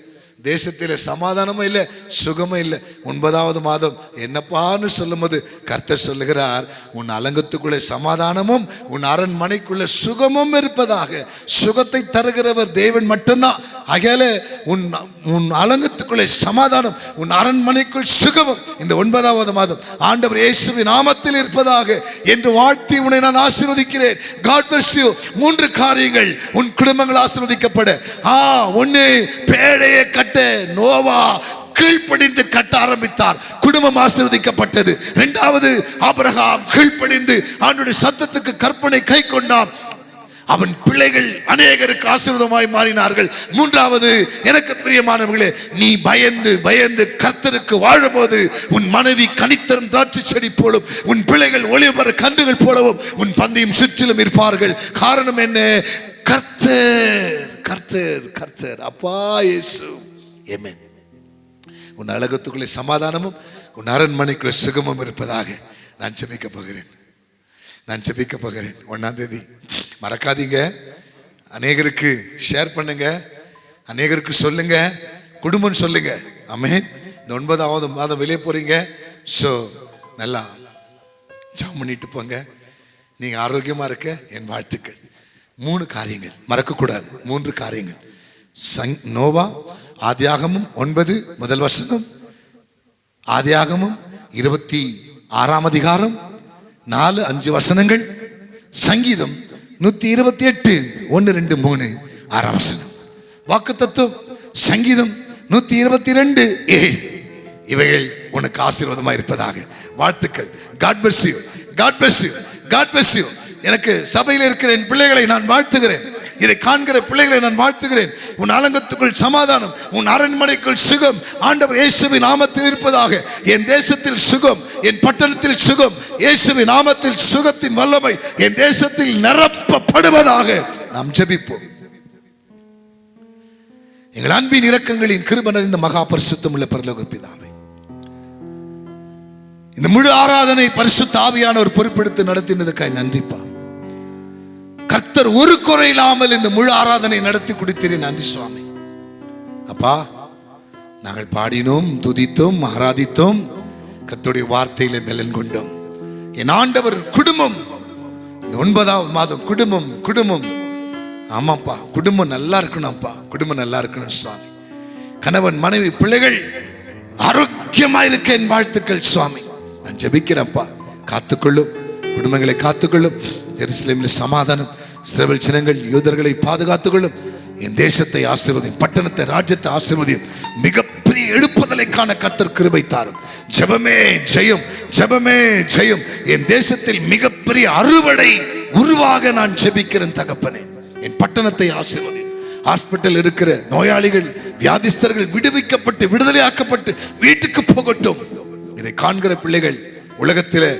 தேசத்தில சமாதானமும் இல்லை, சுகமும் இல்லை. 9வது மாதம் என்னப்பான்னு சொல்லும் போது கர்த்தர் சொல்லுகிறார், உன் அலங்கத்துக்குள்ளே சமாதானமும் உன் அரண்மனைக்குள்ள சுகமும் இருப்பதாக. சுகத்தை தருகிறவர் தேவன் மட்டும்தான். ஆகையால உன் அலங்கத்துக்குள்ளே சமாதானம், உன் அரண்மனைக்குள் சுகமும் இந்த 9வது மாதம் ஆண்டவர் இயேசுவின் நாமத்தில் இருப்பதாக என்று வாழ்த்தி உன்னை நான் ஆசீர்வதிக்கிறேன். God bless you. 3 காரியங்கள் உன் குடும்பங்கள் ஆசீர்வதிக்கப்பட. 1, பேழையை கட்ட நோவா கீழ்ப்படிந்து கட்ட ஆரம்பித்தார், குடும்பம் ஆசீர்வதிக்கப்பட்டது. 2வது, ஆபிரகாம் கீழ்ப்படிந்து ஆண்டவருடைய சத்தத்துக்கு கற்பனை கை கொண்டான், அவன் பிள்ளைகள் அநேகருக்கு ஆசீர்வாதமாய் மாறினார்கள். 3வது, எனக்கு பிரியமானவர்களே, நீ பயந்து கர்த்தருக்கு வாழும்போது உன் மனைவி கனித்தரும் திராட்சை செடி போலும், உன் பிள்ளைகள் ஒளிமர கன்றுகள் போலவும் உன் பந்தயம் சுற்றிலும் இருப்பார்கள். காரணம் என்ன? கர்த்தர் அப்பா இயேசு. ஆமென். உன் அலங்கத்துக்குள்ளே சமாதானமும் உன் அரண்மனைக்குள்ளே சுகமும் இருப்பதாக நான் ஜெபிக்க போகிறேன். 1ஆம் தேதி மறக்காதீங்க. அநேகருக்கு ஷேர் பண்ணுங்க, அநேகருக்கு சொல்லுங்க, குடும்பம் சொல்லுங்க. ஆமென். இந்த 9வது மாதம் வெளியே போறீங்க, ஸோ நல்லா ஜெபம் பண்ணிட்டு போங்க. நீங்க ஆரோக்கியமா இருக்க என் வாழ்த்துக்கள். 3 காரியங்கள் மறக்கக்கூடாது. 3 காரியங்கள். நோவா ஆதியாகமம் 9 முதல் வசனம், ஆதியாகமம் 26ஆம் அதிகாரம் 4-5 வசனங்கள், சங்கீதம் 128 1 2 3 6 வசனம். வாக்குத்தத்தம் சங்கீதம் 122 7. இவைகள் உனக்கு ஆசீர்வாதமாக இருப்பதாக. வாழ்த்துக்கள். God bless you. God bless you. God bless you. எனக்கு சபையில் இருக்கிற என் பிள்ளைகளை நான் வாழ்த்துகிறேன். இதை காண்கிற பிள்ளைகளை நான் வாழ்த்துகிறேன். உன் அலங்கத்துக்குள் சமாதானம், உன் அரண்மனைக்குள் சுகம் ஆண்டவர் இயேசுவின் நாமத்தில் இருப்பதாக. என் தேசத்தில் சுகம், என் பட்டணத்தில் சுகம், இயேசுவின் நாமத்தில் சுகத்தின் வல்லமை என் தேசத்தில் நிரப்பப்படுவதாக. நாம் ஜெபிப்போம். எங்கள் அன்பின் இரக்கங்களின் கிருபை நிறைந்த மகா பரிசுத்தம் உள்ள பரலோக பிதாவே, இந்த முழு ஆராதனை பரிசுத்த ஆவியானவர் பொறுப்பெடுத்து நடத்தினதுக்காய் நன்றிப்பா. கர்த்தர் ஒரு குறை இல்லாமல் இந்த முழு ஆராதனை நடத்தி கொடுத்தீரே, நன்றி சுவாமி. அப்பா, நாங்கள் பாடினோம், துதித்தோம், ஆராதித்தோம், கர்த்தருடைய வார்த்தையில பலன் கொண்டோம். என் ஆண்டவர் குடும்பம் இந்த 9ஆவது மாதம் குடும்பம் ஆமாப்பா, குடும்பம் நல்லா இருக்கணும்ப்பா, குடும்பம் நல்லா இருக்கணும் சுவாமி. கணவன் மனைவி பிள்ளைகள் ஆரோக்கியமா இருக்க என் வாழ்த்துக்கள் சுவாமி. நான் ஜெபிக்கிறேன்ப்பா, காத்துக்கொள்ளும், குடும்பங்களை காத்துக்கொள்ளும். ஜெருசலேமில் சமாதானம், இஸ்ரவேல் ஜனங்கள் யூதர்களை பாதுகாத்துக்கொள்ளும். என் தேசத்தை ஆசீர்வதியும், பட்டணத்தை ராஜ்யத்தை ஆசீர்வதியும். மிகப்பெரிய எழுப்புதலைக்கான கர்த்தர் கிருபை தாரும். ஜெபமே ஜெயம், ஜெபமே ஜெயம். என் தேசத்தில் மிகப்பெரிய அறுவடை உருவாக நான் ஜெபிக்கிறேன் தகப்பனே. என் பட்டணத்தை ஆசீர்வதி. ஹாஸ்பிட்டல் இருக்கிற நோயாளிகள், வியாதிஸ்தர்கள் விடுவிக்கப்பட்டு விடுதலையாக்கப்பட்டு வீட்டுக்கு போகட்டும். இதை காண்கிற பிள்ளைகள் உலகத்தில்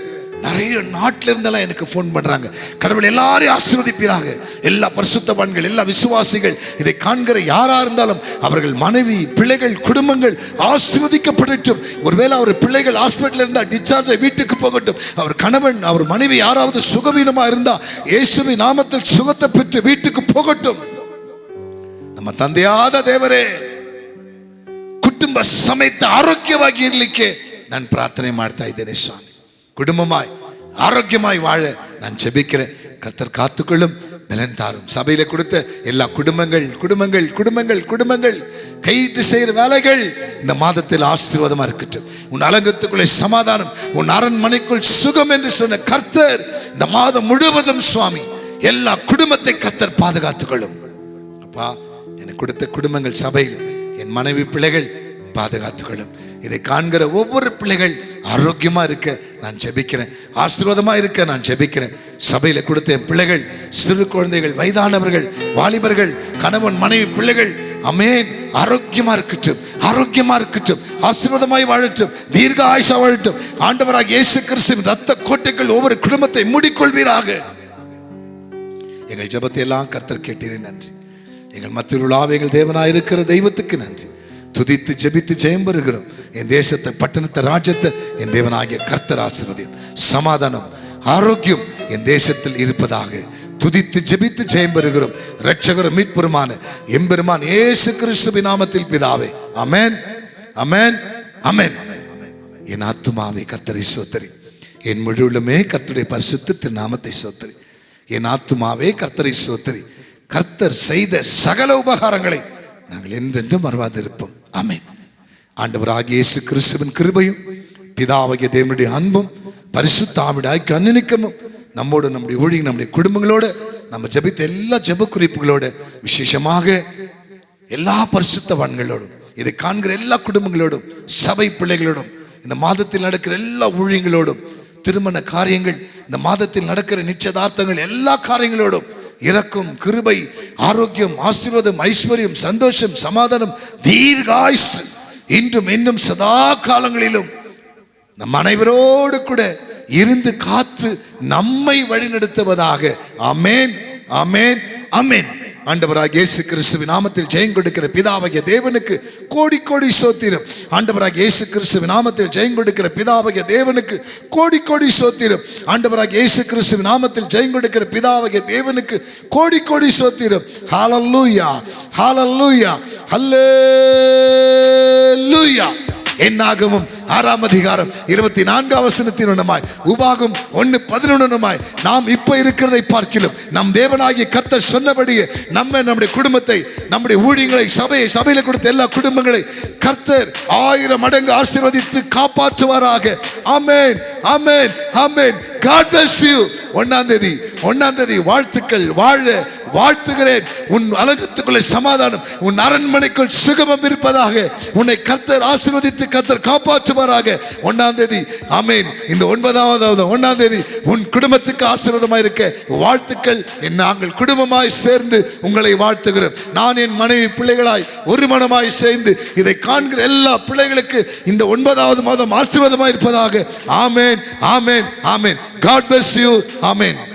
நிறைய நாட்டில இருந்தெல்லாம் எனக்கு போன் பண்றாங்க. கடவுள் எல்லாரையும் ஆசீர்வதிப்பீராக. எல்லா பரிசுத்தவான்கள், எல்லா விசுவாசிகள், இதை காண்கிற யாரா இருந்தாலும் அவர்கள் மனைவி பிள்ளைகள் குடும்பங்கள் ஆசீர்வதிக்கப்படட்டும். ஒருவேளை அவர் பிள்ளைகள் ஹாஸ்பிட்டல் இருந்தா டிஸ்சார்ஜ் வீட்டுக்கு போகட்டும். அவர் கணவன் அவர் மனைவி யாராவது சுகவீனமா இருந்தா இயேசுவின் நாமத்தில் சுகத்தை பெற்று வீட்டுக்கு போகட்டும். நம்ம ತಂದೆಯಾದ தேவரே, ಕುಟುಂಬ ಸಮೇತ ಆರೋಗ್ಯವಾಗಿ ಇರಲಿಕ್ಕೆ ನಾನು ಪ್ರಾರ್ಥನೆ ಮಾಡ್ತಾ ಇದ್ದೇನೆ ಸ್ವಾಮಿ. குடும்பமாய் ஆரோக்கியமாய் வாழ நான் ஜெபிக்கிறேன். கர்த்தர் காத்துக்கொள்ளும், பலன் தாரும். சபையில கொடுத்த எல்லா குடும்பங்கள் கையிட்டு செய்கிற வேலைகள் இந்த மாதத்தில் ஆசீர்வாதமா இருக்கட்டும். உன் அலங்கத்துக்குள்ளே சமாதானம், உன் அரண்மனைக்குள் சுகம் என்று சொன்ன கர்த்தர் இந்த மாதம் முழுவதும் சுவாமி எல்லா குடும்பத்தை கர்த்தர் பாதுகாத்துக்கொள்ளும். அப்பா, எனக்கு கொடுத்த குடும்பங்கள் சபையில் என் மனைவி பிள்ளைகள் பாதுகாத்துக்கொள்ளும். இதை காண்கிற ஒவ்வொரு பிள்ளைகள் ஆரோக்கியமா இருக்க நான் ஜெபிக்கிறேன், ஆசீர்வாதமா இருக்க நான் ஜெபிக்கிறேன். சபையில கொடுத்த என் பிள்ளைகள், சிறு குழந்தைகள், வயதானவர்கள், வாலிபர்கள், கணவன் மனைவி பிள்ளைகள், அமேன், ஆரோக்கியமா இருக்கட்டும், ஆரோக்கியமா இருக்கட்டும், ஆசீர்வாதமாய் வாழட்டும், தீர்க்க ஆயுசா வாழட்டும். ஆண்டவராக இயேசு கிறிஸ்துவின் ரத்த கோட்டைகள் ஒவ்வொரு குடும்பத்தை மூடிக்கொள்வீராக. எங்கள் ஜெபத்தை எல்லாம் கர்த்தர் கேட்டீரே, நன்றி. எங்கள் மத்தியில் உள்ள எங்கள் தேவனாய் இருக்கிற தெய்வத்துக்கு நன்றி. துதித்து ஜெபித்து ஜெயம் பெறுகிறோம். என் தேசத்தை பட்டணத்தை ராஜ்யத்தை என் தேவனாகிய கர்த்தர் ஆசீர்வதியும். சமாதானம் ஆரோக்கியம் என் தேசத்தில் இருப்பதாக துதித்து ஜெபித்து ஜெயம் பெறுகிறோம். இரட்சகரும் மீட்பருமான எம்பெருமான் இயேசு கிறிஸ்துவின் நாமத்தில் பிதாவே, ஆமென், ஆமென், ஆமென். என் ஆத்துமாவே கர்த்தரை ஸ்தோத்திரி, என் முழுவதுமே கர்த்தருடைய பரிசுத்த திருநாமத்தை ஸ்தோத்திரி. என் ஆத்துமாவே கர்த்தரை ஸ்தோத்திரி. கர்த்தர் செய்த சகல உபகாரங்களை நாங்கள் என்றென்றும் மறவாதிருப்போம். ஆமென். ஆண்டவராகிய இயேசு கிறிஸ்துவின் கிருபையும் பிதாவாகிய தேவனுடைய அன்பும் பரிசுத்த ஆவியானவருடைய ஐக்கிய அன்னிக்கமும் நம்மோடு, நம்முடைய ஊழியர்கள், நம்முடைய குடும்பங்களோடு, நம்ம ஜெபித்த எல்லா ஜெப குறிப்புகளோடு, விசேஷமாக எல்லா பரிசுத்தவான்களோடும், இதை காண்கிற எல்லா குடும்பங்களோடும், சபை பிள்ளைகளோடும், இந்த மாதத்தில் நடக்கிற எல்லா ஊழியங்களோடும், திருமண காரியங்கள், இந்த மாதத்தில் நடக்கிற நிச்சயதார்த்தங்கள், எல்லா காரியங்களோடும் இரக்கம், கிருபை, ஆரோக்கியம், ஆசீர்வாதம், ஐஸ்வர்யம், சந்தோஷம், சமாதானம், தீர்காயுஸ் இன்றும் இன்னும் சதா காலங்களிலும் நம் அனைவரோடு கூட இருந்து காத்து நம்மை வழிநடத்துவதாக. ஆமென், ஆமென், ஆமென். ஆண்டவராகிய இயேசு கிறிஸ்துவின் நாமத்தில் ஜெயம் கொடுக்கிற பிதாவாகிய தேவனுக்கு கோடி கோடி ஸ்தோத்திரம். ஆண்டவராகிய இயேசு கிறிஸ்துவின் நாமத்தில் ஜெயம் கொடுக்கிற பிதாவாகிய தேவனுக்கு கோடி கோடி ஸ்தோத்திரம். ஆண்டவராகிய இயேசு கிறிஸ்துவின் நாமத்தில் ஜெயம் கொடுக்கிற பிதாவாகிய தேவனுக்கு கோடி கோடி ஸ்தோத்திரம். ஹல்லேலூயா, ஹல்லேலூயா, ஹல்லேலூயா. என்னாகமும் 6ஆம் அதிகாரம் 24ஆம் வசனத்தின் உணமாய் உபாகம் 1:11 நாம் இப்ப இருக்கிறதை பார்க்கிலும் நம் தேவனாகிய கர்த்தர் சொன்னபடியே நம்முடைய குடும்பத்தை, நம்முடைய ஊழியங்களை, சபையில கொடுத்த எல்லா குடும்பங்களை கர்த்தர் 1000 மடங்கு ஆசீர்வதித்து காப்பாற்றுவாராக. ஆமென், ஆமென், ஆமென். God bless you. 1ஆம் தேதி வாழ்த்துக்கள். வாழ வாழ்த்துகிறேன். உன் அலகத்துக்குள்ளே சமாதானம், உன் அரண்மனைக்குள் சுகமம் இருப்பதாக. உன்னை கர்த்தர் ஆசீர்வதித்து கர்த்தர் காப்பாற்றுவாராக. 1ஆம் தேதி. ஆமென். இந்த 1ஆம் தேதி உன் குடும்பத்துக்கு ஆசீர்வாதமாய் இருக்க வாழ்த்துக்கள். நாங்கள் குடும்பமாய் சேர்ந்து உங்களை வாழ்த்துகிறோம். நான் என் மனைவி பிள்ளைகளாய் ஒரு மனமாய் சேர்ந்து இதை காண்கிற எல்லா பிள்ளைகளுக்கு இந்த 9ஆவது மாதம் ஆசீர்வாதமாய் இருப்பதாக. ஆமென், ஆமென், ஆமென். God bless you. Amen.